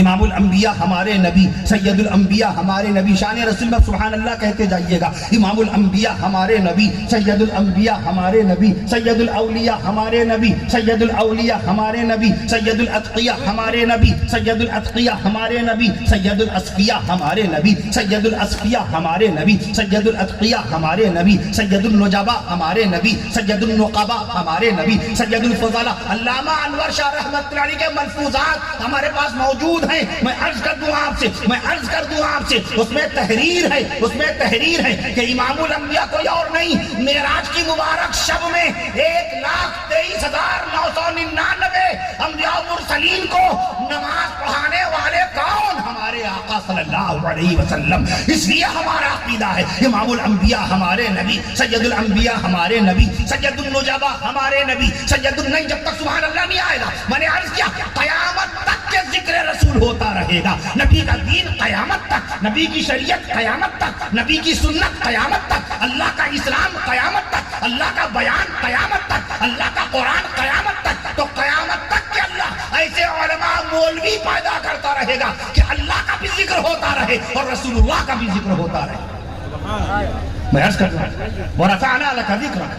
امام الانبیاء ہمارے نبی، سید الانبیاء ہمارے نبی، شان رسول میں سبحان اللہ کہتے جائیے گا، امام الانبیاء ہمارے نبی، سید الانبیاء ہمارے نبی، سید الاولیاء ہمارے نبی، سید الاولیاء ہمارے نبی، سید الاتقیاء ہمارے نبی، سید الاتقیاء ہمارے نبی، سید الاسفیاء ہمارے نبی، سید الاسفیاء ہمارے نبی، سید الاتقیاء ہمارے نبی، سید النجباء ہمارے نبی، سید النقباء ہمارے نبی، سید الفضلاء۔ علامہ انور شاہ رحمۃ اللہ علیہ کے ملفوظات ہمارے پاس موجود ہیں، میں عرض کر دوں آپ سے، میں عرض کر دوں آپ سے، اس میں تحریر ہے، اس میں تحریر ہے کہ امام الانبیاء کوئی اور نہیں۔ معراج کی مبارک شب میں 1,23,999 انبیاء و مرسلین کو نماز پڑھانے والے کون؟ ہمارے آقا صلی اللہ علیہ وسلم۔ اس لیے ہمارا عقیدہ ہے امام الانبیاء ہمارے نبی، سید الانبیاء ہمارے نبی، سید النجباء ہمارے نبی، سید نہیں جب تک سبحان اللہ نہیں آئے گا، میں نے عرض کیا قیامت تک کے ذکر رسول ہوتا رہے گا، نبی کا دین قیامت تک، نبی کی شریعت قیامت تک، نبی کی سنت قیامت تک، اللہ کا اسلام قیامت تک، اللہ کا بیان قیامت تک، اللہ کا قرآن قیامت تک۔ تو قیامت تک کہ اللہ ایسے علماء مولوی پیدا کرتا رہے گا کہ اللہ کا بھی ذکر ہوتا رہے اور رسول اللہ کا بھی ذکر ہوتا رہے۔ میں عرض کرتا ہوں وَرَفَعْنَا لَكَ ذِكْرَكَ،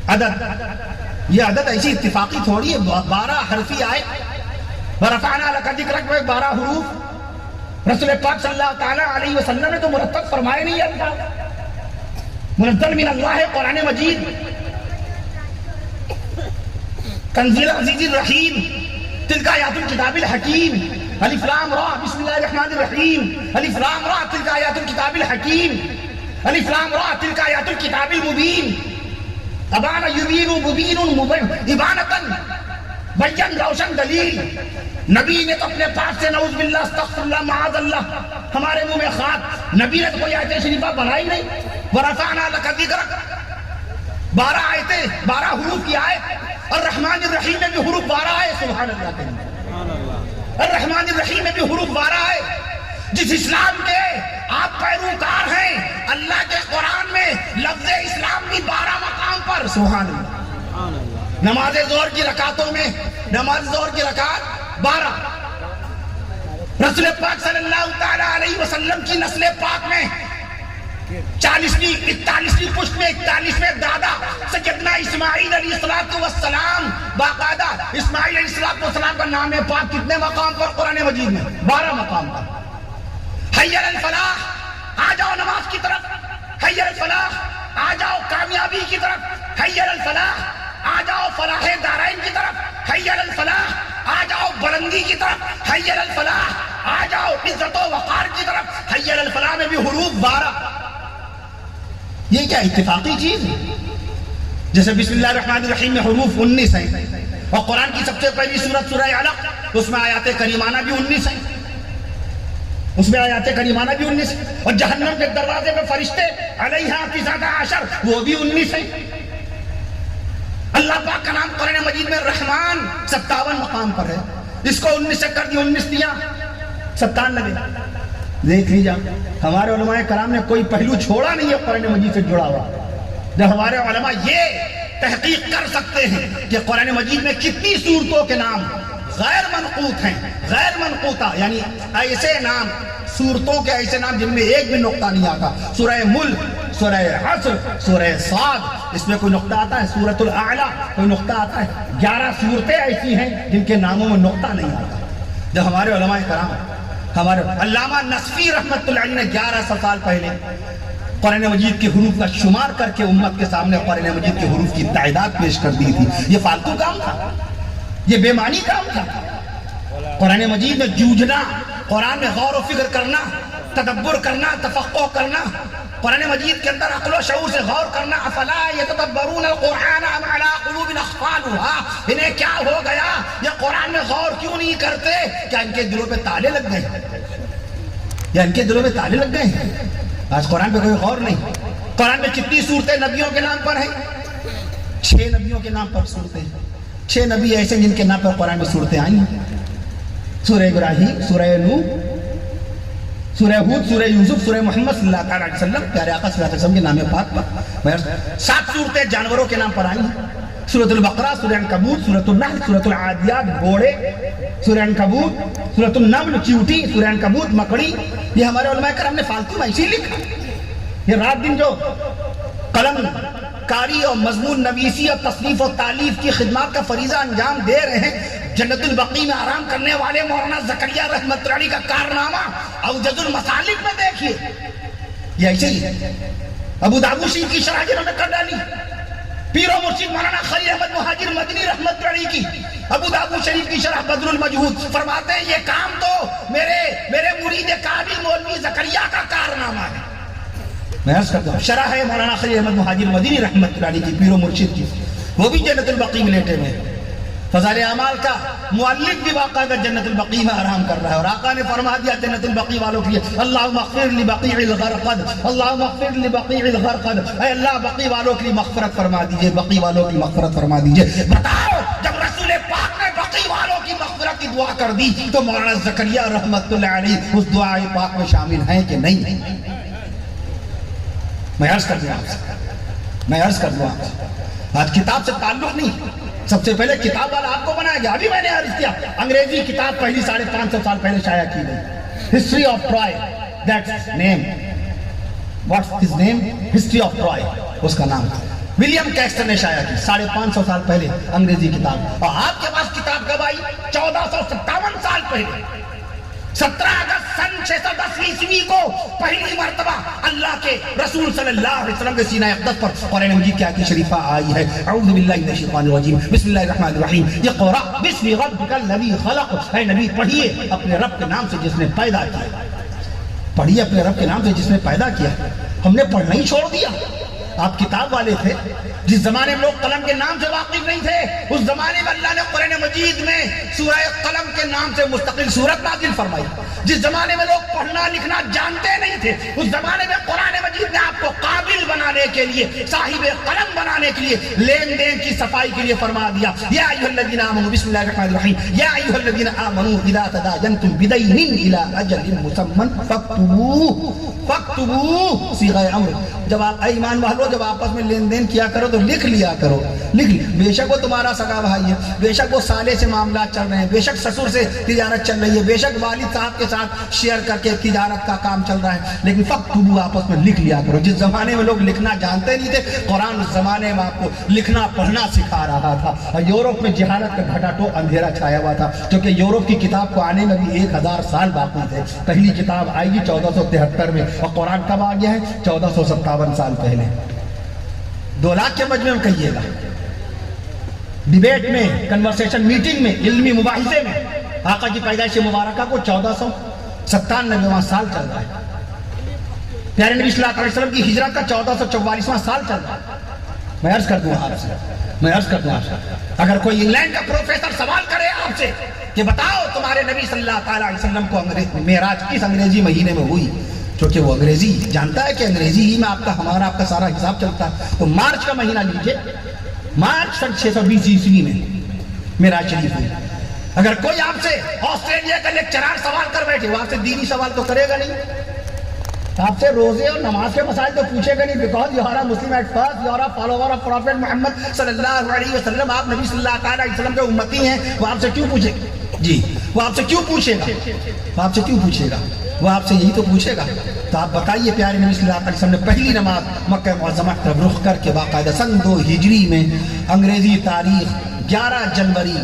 عدد یہ عدد ایسی اتفاقی تھوڑی ہے، 12 حرفی آئے، وَرَفَعْنَا لَكَ ذِكْرَكَ میں 12 حروف، رسول پاک صلی اللہ تعالیٰ علیہ وسلم نے تو مرتب فرمائے نہیں ہے، منزل من اللہ قرآن مجید، تنزیل عزیز الرحیم، تلک آیات الکتاب الحکیم، الف لام را بسم اللہ الرحمن الرحیم، الف لام را تلک آیات الکتاب الحکیم، الف لام را تلک آیات الکتاب المبین، ابان یبین مبین مبین ابانتاً بین روشن دلیل۔ نبی نے تو اپنے پاس سے نعوذ باللہ استغفر اللہ معاذ اللہ ہمارے منہ میں خاک، نبی نے تو کوئی آیت شریفہ بنائی نہیں۔ وَرَفَعْنَا لَكَ ذِكْرَكَ 12 آیتیں، 12 حروف کی آیت، الرحمن الرحیم میں بھی حروف 12 آئے، سبحان اللہ کہنے، الرحمن الرحیم میں بھی حروف 12 آئے۔ جس اسلام کے آپ پیروکار ہیں، اللہ کے قرآن میں لفظ اسلام بھی 12 مقام پر، سبحان اللہ۔ نماز ظہر کی رکعتوں میں، نماز ظہر کی رکعت 12، رسول پاک صلی اللہ تعالیٰ علیہ وسلم کی نسل پاک میں 40ویں 41ویں پشت میں 41ویں دادا سیدنا اسماعیل علیہ السلام، باقاعدہ اسماعیل علیہ السلام کا نام پاک کتنے مقام پر قرآن مجید میں؟ 12 مقام پر۔ حی علی الفلاح، آ جاؤ نماز کی طرف، حی علی الفلاح، آ جاؤ کامیابی کی طرف، حی علی الفلاح، آ جاؤ فلاح دارین کی طرف، حی علی الفلاح، آ جاؤ بلندی کی طرف، حی علی الفلاح، آ جاؤ عزت و وقار کی طرف، حی علی الفلاح میں بھی حروف 12۔ یہ کیا اتفاقی چیز ہے؟ جیسے بسم اللہ الرحمن الرحیم میں حروف 19 ہیں، اور قرآن کی سب سے پہلی سورت سورہ علق، اس میں آیات کریمانہ بھی 19 ہیں، اس میں آیات کریمانہ بھی 19 ہیں، اور جہنم کے دروازے میں فرشتے علیہا 19 وہ بھی 19 ہیں۔ اللہ پاک کا نام قرآن مجید میں رحمان 57 مقام پر ہے، اس کو 19 سے کر دیا، 19 دیا 97۔ دیکھ لیجا ہمارے علماء کرام نے کوئی پہلو چھوڑا نہیں ہے قرآن مجید سے جڑا ہوا۔ جب ہمارے علماء یہ تحقیق کر سکتے ہیں کہ قرآن مجید میں کتنی صورتوں کے نام غیر منقوط ہیں، غیر منقوطہ یعنی ایسے نام، صورتوں کے ایسے نام جن میں ایک بھی نقطہ نہیں آتا، سورہ ملک، سورہ عصر، سورہ صاد، اس میں کوئی نقطہ آتا ہے، سورۃ الاعلیٰ کوئی نقطہ آتا ہے، 11 صورتیں ایسی ہیں جن کے ناموں میں نقطہ نہیں آتا۔ جب ہمارے علماء کرام
ہمارے علامہ نصفی رحمت اللہ علیہ نے 1100 سال پہلے قرآن مجید کے حروف کا شمار کر کے امت کے سامنے قرآن مجید کے حروف کی تعداد پیش کر دی تھی. یہ فالتو کام تھا، یہ بے معنی کام تھا. قرآن مجید میں جوجنا، قرآن میں غور و فکر کرنا، تدبر کرنا، تفقہ کرنا، قرآن مجید کے اندر عقل و شعور سے غور کرنا. افلا یتدبرون القرآن ام علی قلوب اقفالها، انہیں کیا ہو گیا، یہ قرآن میں غور کیوں نہیں کرتے؟ کیا ان کے دلوں پہ تالے لگ گئے؟ یا ان کے دلوں پہ تالے لگ گئے؟ آج قرآن پہ کوئی غور نہیں. قرآن میں کتنی صورتیں نبیوں کے نام پر ہیں؟ 6 نبیوں کے نام پر صورتیں. 6 نبی ایسے جن کے نام پر قرآن میں صورتیں آئی ہیں. سورہ ابراہیم، سورہ نوح، سورہ ہود، سورہ یوسف، سورہ محمد صلی اللہ علیہ وسلم، پیارے آقا صلی اللہ علیہ وسلم کے نام پاک پر 7 صورتیں جانوروں کے نام پر آئی ہیں. سورۃ البقرہ، سورہ عنکبوت، سورۃ النحل، سورۃ العادیات گھوڑے، سورہ عنکبوت، سورۃ النمل چیوٹی، سورہ عنکبوت مکڑی. یہ ہمارے علماء کرام نے فالتو میں اسی لکھا. یہ رات دن جو قلم کاری اور مضمون نویسی اور تصنیف و تالیف کی خدمات کا فریضہ انجام دے رہے ہیں، جنت البقیع میں آرام کرنے والے مولانا زکریا رحمت اللہ علیہ کا کارنامہ اوجز المسالک میں دیکھیے. یہ ایسے ہی ہے. ابو داؤد شریف کی شرح جنہوں نے کر ڈالی، پیر و مرشد مولانا خلیل احمد مہاجر مدنی رحمت اللہ علیہ کی ابو داؤد شریف کی شرح بدر المجہود، فرماتے ہیں یہ کام تو میرے مرید کامل مولوی زکریا کا کارنامہ ہے. میں عرض کرتا ہوں شرح ہے مولانا خلیل احمد مہاجر مدنی رحمت اللہ علیہ کی، پیر و مرشد کی، وہ بھی جنت البقیع میں لیٹے ہوئے. فضائل اعمال کا مؤلف بھی باقاعدہ جنت البقیع میں آرام کر رہا ہے، اور آقا نے فرما دیا جنت البقیع والوں کے لیے اللہم اغفر لبقیع الغرقد، اللہم اغفر لبقیع الغرقد، اے اللہ بقیع والوں کے لیے مغفرت فرما دیجئے، بقیع والوں کی مغفرت فرما دیجئے. بتاؤ جب رسول پاک نے بقیع والوں کی مغفرت کی دعا کر دی تو مولانا زکریا رحمت اللہ علیہ اس دعائے پاک میں شامل ہیں کہ نہیں؟ میں عرض کر دوں آپ سے آج کتاب سے تعلق نہیں، سب سے پہلے کتاب والا آپ کو بنایا گیا. ابھی میں نے عرض کیا انگریزی کتاب پہلی 550 سال پہلے شائع کی گئی، history of Troy, that's name, what's his name, history of Troy اس کا نام. ولیم کیکسٹن نے شائع کی 550 سال پہلے انگریزی کتاب. اور آپ کے پاس کتاب کب آئی؟ 1457 سال پہلے. 17 اگست سن 610 عیسوی کو پہلی مرتبہ اللہ کے رسول صلی اللہ علیہ وسلم کے سینہ اقدس پر قرآن مجید کی آیت شریفہ آئی ہے. اعوذ باللہ من الشیطان الرجیم، بسم اللہ الرحمن الرحیم، اقرأ باسم ربک الذی خلق. اے نبی پڑھیے اپنے رب کے نام سے جس نے پیدا کیا. پڑھیے اپنے رب کے نام سے جس نے پیدا کیا. ہم نے پڑھنا ہی چھوڑ دیا. آپ کتاب والے تھے. جس زمانے میں لوگ قلم کے نام سے واقف نہیں تھے، اس زمانے میں اللہ نے قرآن مجید میں سورہ قلم کے نام سے مستقل سورت نازل فرمائی. جس زمانے میں لوگ پڑھنا لکھنا جانتے نہیں تھے، اس زمانے میں قرآن مجید نے آپ کو قابل بنانے کے لیے، صاحب قلم بنانے کے لیے، لین دین کی صفائی کے لیے فرما دیا یا ایھا الذین آمنوا بسم اللہ الرحمن الرحیم یا ایھا الذین آمنوا اذا تداینتم بدین الی اجل مسمى فاکتبوہ صیغہ امر. جب آپ ایمان والو جب آپس میں لین دین کیا کرو تو لکھ لیا کرو. بے شک وہ تمہارا سگا بھائی ہے، بے شک وہ سالے سے معاملات چل رہے ہیں، بے شک سسر سے تجارت چل رہی ہے، بے شک والد صاحب کے ساتھ شیئر کر کے تجارت کا کام چل رہا ہے، لیکن فاکتبوہ آپس میں لکھ لیا کرو. جس زمانے میں لوگ لکھنا جانتے نہیں تھے، قرآن اس زمانے میں آپ کو لکھنا پڑھنا سکھا رہا تھا. اور یورپ میں جہالت کا گھٹاٹو اندھیرا چھایا ہوا تھا، کیونکہ یورپ کی کتاب کو آنے میں بھی 1000 سال باقی تھے. پہلی کتاب آئی گی 1473 میں، اور قرآن کب آ گیا ہے؟ 1457 سال پہلے. 2 لاکھ کے مجمع میں کہیے گا، ڈیبیٹ میں، کنورسیشن میٹنگ میں، علمی مباحثے میں آقا کی پیدائش مبارکہ کو 1497واں سال چل رہا ہے. پیارے نبی صلی اللہ علیہ وسلم کی ہجرت کا 1444واں سال چل رہا ہے. میں عرض کر دوں آپ سے، اگر کوئی انگلینڈ کا پروفیسر سوال کرے آپ سے کہ بتاؤ تمہارے نبی صلی اللہ علیہ وسلم کو معراج کس انگریزی مہینے میں ہوئی، چونکہ وہ انگریزی جانتا ہے کہ انگریزی ہی میں ہمارا آپ کا سارا حساب چلتا ہے، تو مارچ کا مہینہ لیجئے، مارچ سن 620 عیسوی میں معراج شریف ہوئی. اگر کوئی آپ سے آسٹریلیا کا لیکچرار سوال کر بیٹھے، وہ آپ سے دینی سوال تو کرے گا نہیں، آپ سے روزے اور نماز کے مسائل تو پوچھے گا نہیں، because you are a Muslim at first, you are a follower of prophet Muhammad صلی اللہ علیہ وسلم. آپ نبی صلی اللہ علیہ وسلم کے امتی ہیں. وہ آپ سے کیوں پوچھے گا؟ جی وہ آپ سے کیوں پوچھے گا؟ وہ آپ سے یہی تو پوچھے گا. تو آپ بتائیے پیارے نبی صلی اللہ علیہ وسلم نے پہلی نماز مکہ معظمہ کی طرف رخ کر کے باقاعدہ سن 2 ہجری میں انگریزی تاریخ 11 جنوری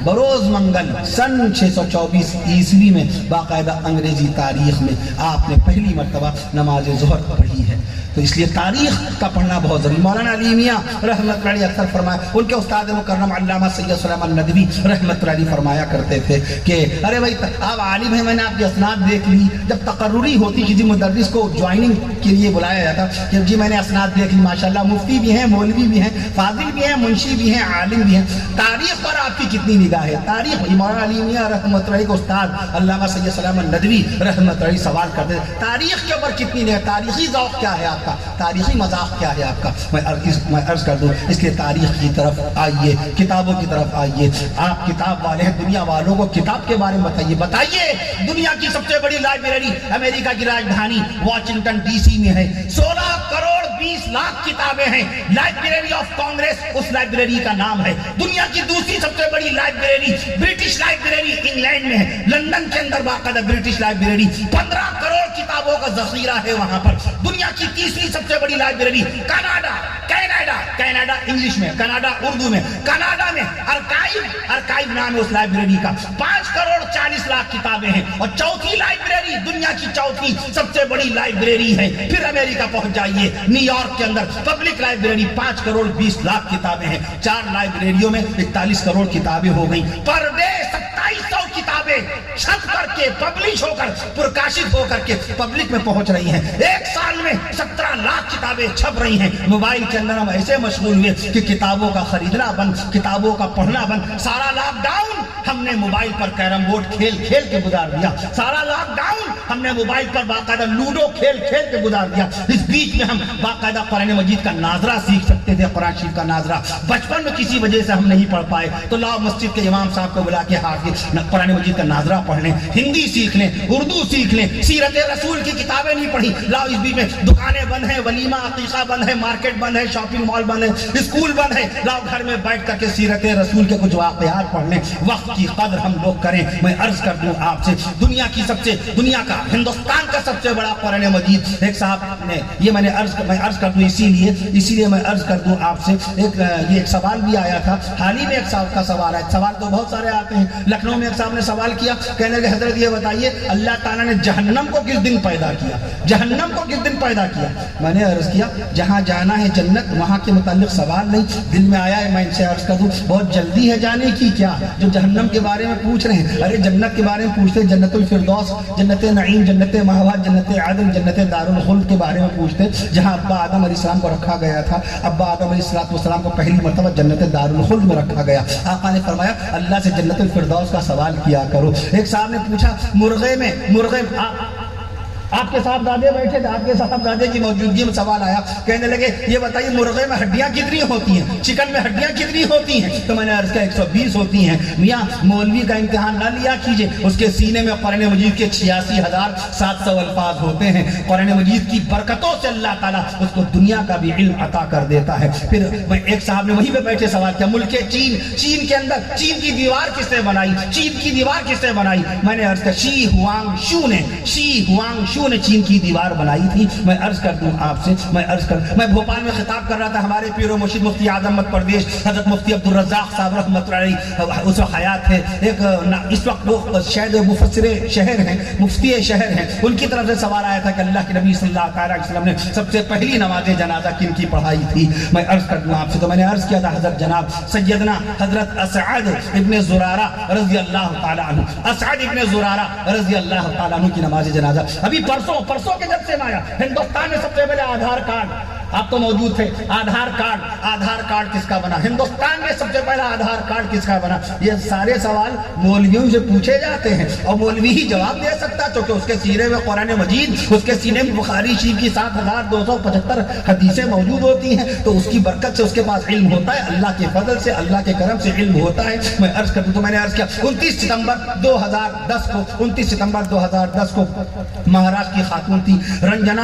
بروز منگل سن 624 عیسوی میں باقاعدہ انگریزی تاریخ میں آپ نے پہلی مرتبہ نماز ظہر پڑھی ہے. تو اس لیے تاریخ کا پڑھنا بہت ضروری. مولانا علی میاں رحمۃ اللہ علیہ اکثر فرمایا، ان کے استاد مکرم علامہ سید سلیمان ندوی رحمۃ اللہ علیہ فرمایا کرتے تھے کہ ارے بھائی آپ عالم ہیں، میں نے آپ کی اسناد دیکھ لی. جب تقرری ہوتی کسی مدرس کو جوائننگ کے لیے بلایا جاتا کہ جی میں نے اسناد دیکھ لی، ماشاءاللہ مفتی بھی ہیں، مولوی بھی ہیں، فاضل بھی ہیں، منشی بھی ہیں، عالم بھی ہیں، تاریخ پر آپ کی کتنی نگاہ ہے؟ تاریخ مولانا علی میاں رحمۃ اللہ علیہ کے استاد علامہ سید سلیمان ندوی رحمۃ اللہ علیہ سوال کرتے تھے تاریخ کے اوپر کتنی نگاہ، تاریخی ذوق کیا ہے آپ کا، تاریخی مذاق کیا ہے آپ کا؟ میں عرض کر دوں اس لیے تاریخ کی طرف آئیے، کتابوں کی طرف آئیے. آپ کتاب والے ہیں، دنیا والوں کو کتاب کے بارے میں بتائیے. دنیا کی سب سے بڑی لائبریری امریکہ کی راجدھانی واشنگٹن ڈی سی میں ہے. 16 کروڑ 20 لاکھ کتابیں ہیں. لائبریری آف کانگریس اس لائبریری کا نام ہے. دنیا کی دوسری سب سے بڑی لائبریری برٹش لائبریری انگلینڈ میں ہے. لندن کے اندر باقاعدہ برٹش لائبریری 15 کروڑ کتابوں کا ذخیرہ ہے وہاں پر. دنیا کی تیسری سب سے بڑی لائبریری کینیڈا انگلش میں، کینیڈا اردو میں، کینیڈا میں ارکائیو نام ہے اس لائبریری کا. 5 کروڑ 40 لاکھ کتابیں ہیں. اور چوتھی لائبریری دنیا کی چوتھی سب سے بڑی لائبریری ہے. پھر امریکہ پہنچ جائیے، نیو یارک کے اندر پبلک لائبریری 5 کروڑ 20 لاکھ کتابیں ہیں. 4 لائبریریوں میں 41 کروڑ کتابیں ہو گئیں. پر ڈے 2700 کتابیں چھپ کر کے پبلش ہو کر پرکاشت ہو کر کے پبلک میں پہنچ رہی ہیں. ایک سال میں 17 لاکھ کتابیں چھپ رہی ہیں. موبائل کے اندر ہم ایسے مشغول ہوئے کہ کتابوں کا خریدنا بند، کتابوں کا پڑھنا بند. سارا لاک ڈاؤن ہم نے موبائل پر کیرم بورڈ کھیل کھیل کے گزار دیا. سارا لاک ڈاؤن ہم نے موبائل پر باقاعدہ لوڈو کھیل کھیل کے گزار دیا. اس بیچ میں ہم باقاعدہ قرآن مجید کا ناظرہ سیکھ سکتے تھے. قرآن شریف کا ناظرہ بچپن میں کسی وجہ سے ہم نہیں پڑھ پائے تو لاؤ مسجد کے امام صاحب کو بلا کے حافظ قرآن مجید کا ناظرہ پڑھ لیں، ہندی سیکھ لیں، اردو سیکھ لیں. سیرت رسول کی کتابیں نہیں پڑھی، لاؤ اس بیچ میں دکانیں بند ہیں، ولیمہ عقیقہ بند ہے، مارکیٹ بند ہے، شاپنگ مال بند ہے، اسکول بند ہے، لاؤ گھر میں بیٹھ کر کے سیرت رسول کے کچھ واقعات پڑھ لیں. وقت کی قدر ہم لوگ کریں. میں عرض کر دوں آپ سے دنیا کا ہندوستان کا سب سے بڑا قرآن مجید ایک صاحب نے یہ میں عرض کر دوں اسی لیے میں عرض کر دوں آپ سے ایک سوال بھی آیا تھا. حال ہی میں ایک صاحب کا سوال ہے، سوال تو بہت سارے آتے ہیں. لکھنؤ میں ایک صاحب نے سوال کیا، کہنے لگے حضرت یہ بتائیے اللہ تعالیٰ نے جہنم کو کس دن پیدا کیا؟ جہنم کو کس دن پیدا کیا؟ میں نے عرض کیا جہاں جانا ہے جنت وہاں کے متعلق سوال نہیں، دل میں آیا ہے میں ان سے عرض کر دوں بہت جلدی ہے جانے کی. کیا جو جہنم کے بارے میں پوچھ رہے ہیں، ارے جنت کے بارے میں پوچھتے ہیں، جنت الفردوس، جنت نعیم، جنت مأویٰ، جنت عدن، جنت دارالخلد کے بارے میں پوچھتے جہاں ابا آدم علیہ السلام کو رکھا گیا تھا. ابا آدم علیہ السلام کو پہلی مرتبہ جنت دارالخلد میں رکھا گیا. آقا نے فرمایا اللہ سے جنت الفردوس کا سوال کیا کرو. ایک صاحب نے پوچھا مرغے آپ کے صاحبزادے بیٹھے تھے، آپ کے صاحبزادے کی موجودگی میں سوال آیا، کہنے لگے یہ بتائیے مرغے میں ہڈیاں کتنی ہوتی ہیں، چکن میں ہڈیاں کتنی ہوتی ہیں؟ تو میں نے عرض کیا 120 ہوتی ہیں. میاں مولوی کا امتحان نہ لیا کیجئے، اس کے سینے میں قرآن مجید کے 86,700 الفاظ ہوتے ہیں. قرآن مجید کی برکتوں سے اللہ تعالیٰ اس کو دنیا کا بھی علم عطا کر دیتا ہے. پھر ایک صاحب نے وہیں پہ بیٹھے سوال کیا ملک چین کے اندر چین کی دیوار کس نے بنائی؟ چین کی دیوار کس نے بنائی؟ میں نے عرض کیا شی ہوانگ شو نے چین کی دیوار بنائی تھی. میں عرض کر دوں آپ سے میں بھوپال میں خطاب کر رہا تھا. ہمارے پیر و مرشد مفتی اعظم مدھیہ پردیش حضرت مفتی عبدالرزاق صاحب رحمۃ اللہ علیہ اس وقت حیات ہے. اس وقت وہ شاید مفسر شہر ہیں، مفتی شہر ہیں. ان کی طرف سے سوال آیا تھا کہ اللہ کے نبی صلی اللہ علیہ وسلم نے سب سے پہلی نماز جنازہ کن کی پڑھائی تھی؟ میں عرض کر دوں آپ سے تو میں نے عرض کیا تھا حضرت جناب سیدنا حضرت اسعد ابن زرارہ رضی اللہ تعالیٰ عنہ، اسعد ابن زرارہ رضی اللہ تعالیٰ عنہ کی نماز جنازہ ابھی پرسوں کے جب سے آیا. ہندوستان میں سب سے پہلے آدھار کارڈ، آپ تو موجود تھے، آدھار کارڈ کس کا بنا؟ ہندوستان میں سب سے پہلا آدھار کارڈ کس کا بنا؟ یہ سارے سوال مولویوں سے پوچھے جاتے ہیں اور مولوی ہی جواب دے سکتا کیونکہ اس کے سینے میں قرآن مجید، اس کے سینے میں بخاری شریف کی 7275 حدیثیں موجود ہوتی ہیں. تو اس کی برکت سے اس کے پاس علم ہوتا ہے، اللہ کے فضل سے، اللہ کے کرم سے علم ہوتا ہے. میں عرض کر دوں تو میں نے عرض کیا 29 ستمبر 2010 کو مہاراشٹر کی خاتون تھی رنجنا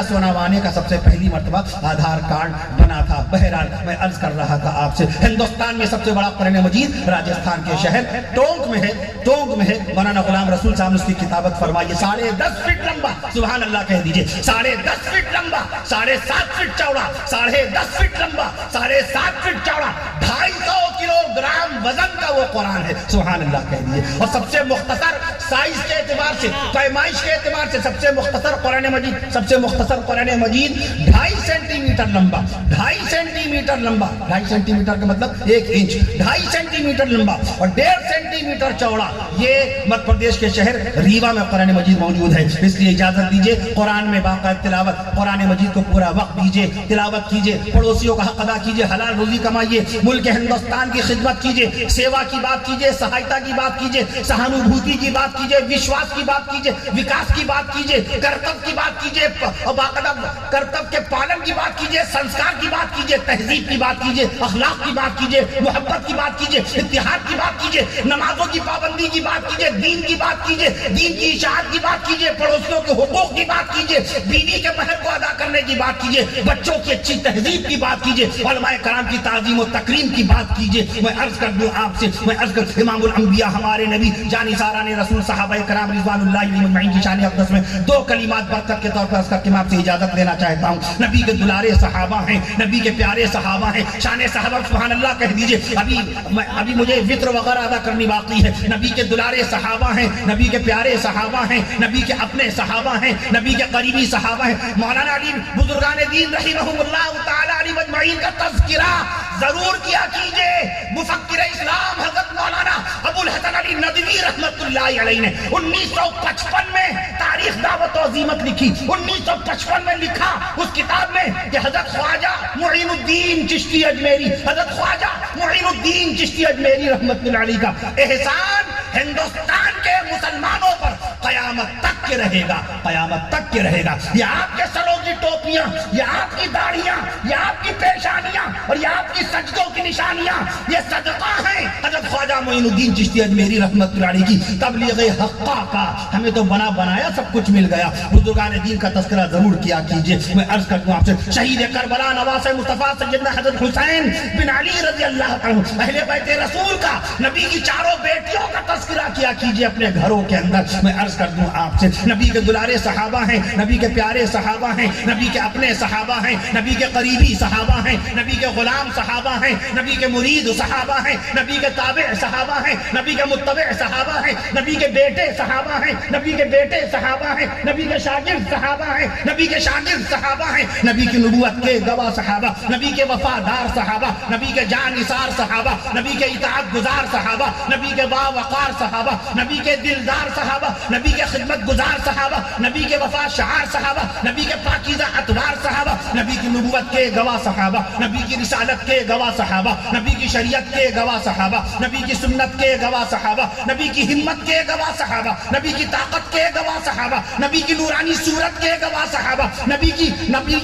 سوناوانے کا سب سے پہلی مرتبہ آدھار کارڈ بنا تھا. بہرحال میں عرض کر رہا تھا آپ سے ہندوستان میں سب سے بڑا قرآن مجید راجستھان کے شہر ٹونک میں ہے. مولانا غلام رسول صاحب نے اس کی کتابت فرمائی. 10.5 فٹ لمبا، سبحان اللہ کہہ دیجئے، 10.5 فٹ لمبا، 7.5 فٹ چوڑا، 10.5 فٹ لمبا، 7.5 فٹ چوڑا، 250 کلو گرام
وزن کا وہ قرآن ہے. سبحان اللہ کہہ دیجئے. اور سب سے مختصر سائز کے اعتبار سے, پیمائش کے اعتبار سے سب سے مختصر قرآن مجید, سب سے مختصر قرآن مجید 2.5 سینٹی میٹر لمبا, 2.5 سینٹی میٹر لمبا, 2.5 سینٹی میٹر کا مطلب 1 انچ, 2.5 سینٹی میٹر لمبا اور 1.5 سینٹی میٹر چوڑا. یہ مدھیہ پردیش کے شہر ریوا میں قرآن مجید موجود ہے. اس لیے اجازت دیجئے قرآن میں باقاعدہ تلاوت, قرآن مجید کو پورا وقت دیجئے, تلاوت کیجئے, پڑوسیوں کا حق ادا کیجئے, حلال روزی کمائیے, ملک ہندوستان کی خدمت کیجئے, سیوا کی بات کیجئے, سہایتا کی بات کیجئے, سہانوبھوتی کی بات کیجئے, وشواس کی بات کیجئے, وکاس کی بات کیجئے, کرتب کی بات کیجئے, اور باقاعدہ کرتب کے پالن کی بات کیجئے, سنسکار کی بات کیجئے, تہذیب کی بات کیجئے, اخلاق کی بات کیجئے, محبت کی بات کیجئے, اتحاد کی بات کیجئے, نمازوں کی پابندی کی بات کیجئے, دین کی بات کیجئے, دین کی اشاعت کی بات کیجئے, پڑوسیوں کے حقوق کی بات کیجئے, بیوی کے مہر کو ادا کرنے کی بات کیجئے, بچوں کی اچھی تہذیب کی بات کیجئے, علماء کرام کی تعظیم و تکریم کی بات کیجئے. میں عرض کر دوں آپ سے, میں عرض کر امام الانبیاء ہمارے نبی جانی ساران رسول صحابہ کرام رضوان اللہ علیہم اجمعین کی شان اقدس میں 2 کلمات برکت کے طور پر عرض کر کے میں آپ سے اجازت لینا چاہتا ہوں. نبی کے دلارے صحابہ ہیں, نبی کے پیارے صحابہ ہیں, شان صحابہ سبحان اللہ کہہ دیجئے. ابھی مجھے وطر وغیرہ ادا کرنی باقی ہے. نبی کے دلارے صحابہ ہیں, نبی کے پیارے صحابہ ہیں, نبی کے اپنے صحابہ ہیں, نبی کے قریبی صحابہ ہیں. مولانا علی بزرگان دین رحمہم اللہ تعالی علیہ مجمعین کا تذکرہ ضرور کیا کیجئے. مفکر اسلام حضرت مولانا ابو الحسن علی ندوی رحمت اللہ علیہ نے 1955 میں تاریخ دعوت و عظیمت لکھی. 1955 میں لکھا اس کتاب میں کہ حضرت خواجہ معین الدین چشتی اجمیری, حضرت خواجہ معین الدین چشتی اجمیری رحمت اللہ علیہ کا احسان ہندوستان کے مسلمانوں پر قیامت تک کے رہے گا, قیامت تک کے رہے گا. یہ آپ کے سروں کی ٹوپیاں, یہ آپ کی داڑیاں, یہ آپ کی پیشانیاں اور یہ آپ کی سجدوں کی نشانیاں, یہ صدقہ ہیں حضرت خواجہ معین الدین چشتی اجمیری رحمت اللہ علیہ کی تبلیغ حقہ کا. ہمیں تو بنا بنایا سب کچھ مل گیا. بزرگان دین کا تذکرہ ضرور کیا کیجئے. میں عرض کرتا ہوں آپ سے, شہید کربلا نواز مصطفیٰ سیدنا حضرت حسین بن علی رضی اللہ عنہ, اہل بیت رسول کا, نبی کی 4 بیٹیوں کا تذکرہ کیا کیجئے اپنے گھروں کے اندر. میں عرض کر دوں آپ سے, نبی کے دلارے صحابہ ہیں, نبی کے پیارے صحابہ ہیں, نبی کے اپنے صحابہ ہیں, نبی کے قریبی صحابہ ہیں, نبی کے غلام صحابہ ہیں, نبی کے مرید صحابہ ہیں, نبی کے تابع صحابہ ہیں, نبی کے متبع صحابہ ہیں, نبی کے بیٹے صحابہ ہیں, نبی کے بیٹے صحابہ ہیں, نبی کے شاگرد صحابہ ہیں, نبی کے شاگرد صحابہ ہیں, نبی کی نبوت کے گواہ صحابہ, نبی کے وفادار صحابہ, نبی کے جان نثار صحابہ, نبی کے اطاعت گزار صحابہ, نبی کے باوقار صحابہ, نبی کے دلدار صحابہ, نبی کے خدمت گزار صحابہ, نبی کے وفا شعار صحابہ, نبی کے پاکیزہ اتوار صحابہ, نبی کی نبوت کے گواہ صحابہ, نبی کی رسالت کے گواہ صحابہ, نبی کی شریعت کے گواہ صحابہ, نبی کی سنت کے گواہ صحابہ, نبی کی ہمت کے گواہ صحابہ, نبی کی طاقت کے گواہ صحابہ, نبی کی نورانی صورت کے گواہ صحابہ, نبی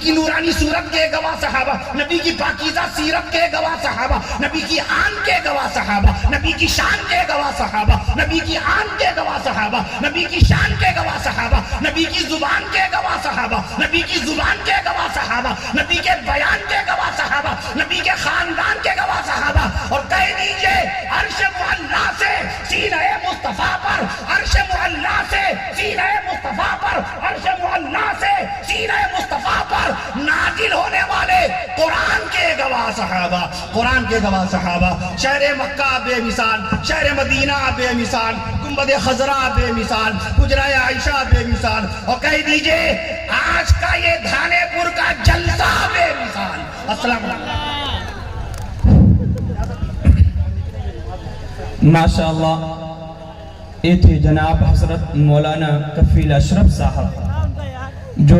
کی نورانی صورت کے گواہ صحابہ, نبی کی پاکیزہ سیرت کے گواہ صحابہ, نبی کی آن کے گواہ صحابہ, نبی کی شان کے گواہ صحابہ, نبی کی آن کے گواہ صحابہ, نبی کی شان کے گواہ صحابہ, نبی کی زبان کے گواہ صحابہ, نبی کی زبان کے گواہ صحابہ, نبی کے بیان کے گواہ صحابہ, نبی کے خاندان کے گواہ صحابہ. اور کہہ دیجئے عرش معلا سے سینہ مصطفیٰ پر, عرش معلا سے سینہ مصطفیٰ پر, عرش معلا سے سینہ مصطفیٰ پر نازل ہونے والے قرآن کے گواہ صحابہ, قرآن کے گواہ صحابہ. شہر مکہ بے مثال, شہر مدینہ بے مثال, گنبد خضرا بے مثال, حجرہ عائشہ بے مثال. اور کہہ دیجئے آج کا یہ دھانے پور کا جلسہ بے مثال. السلام علیکم.
ماشاءاللہ. یہ تھے جناب حضرت مولانا کفیل اشرف صاحب جو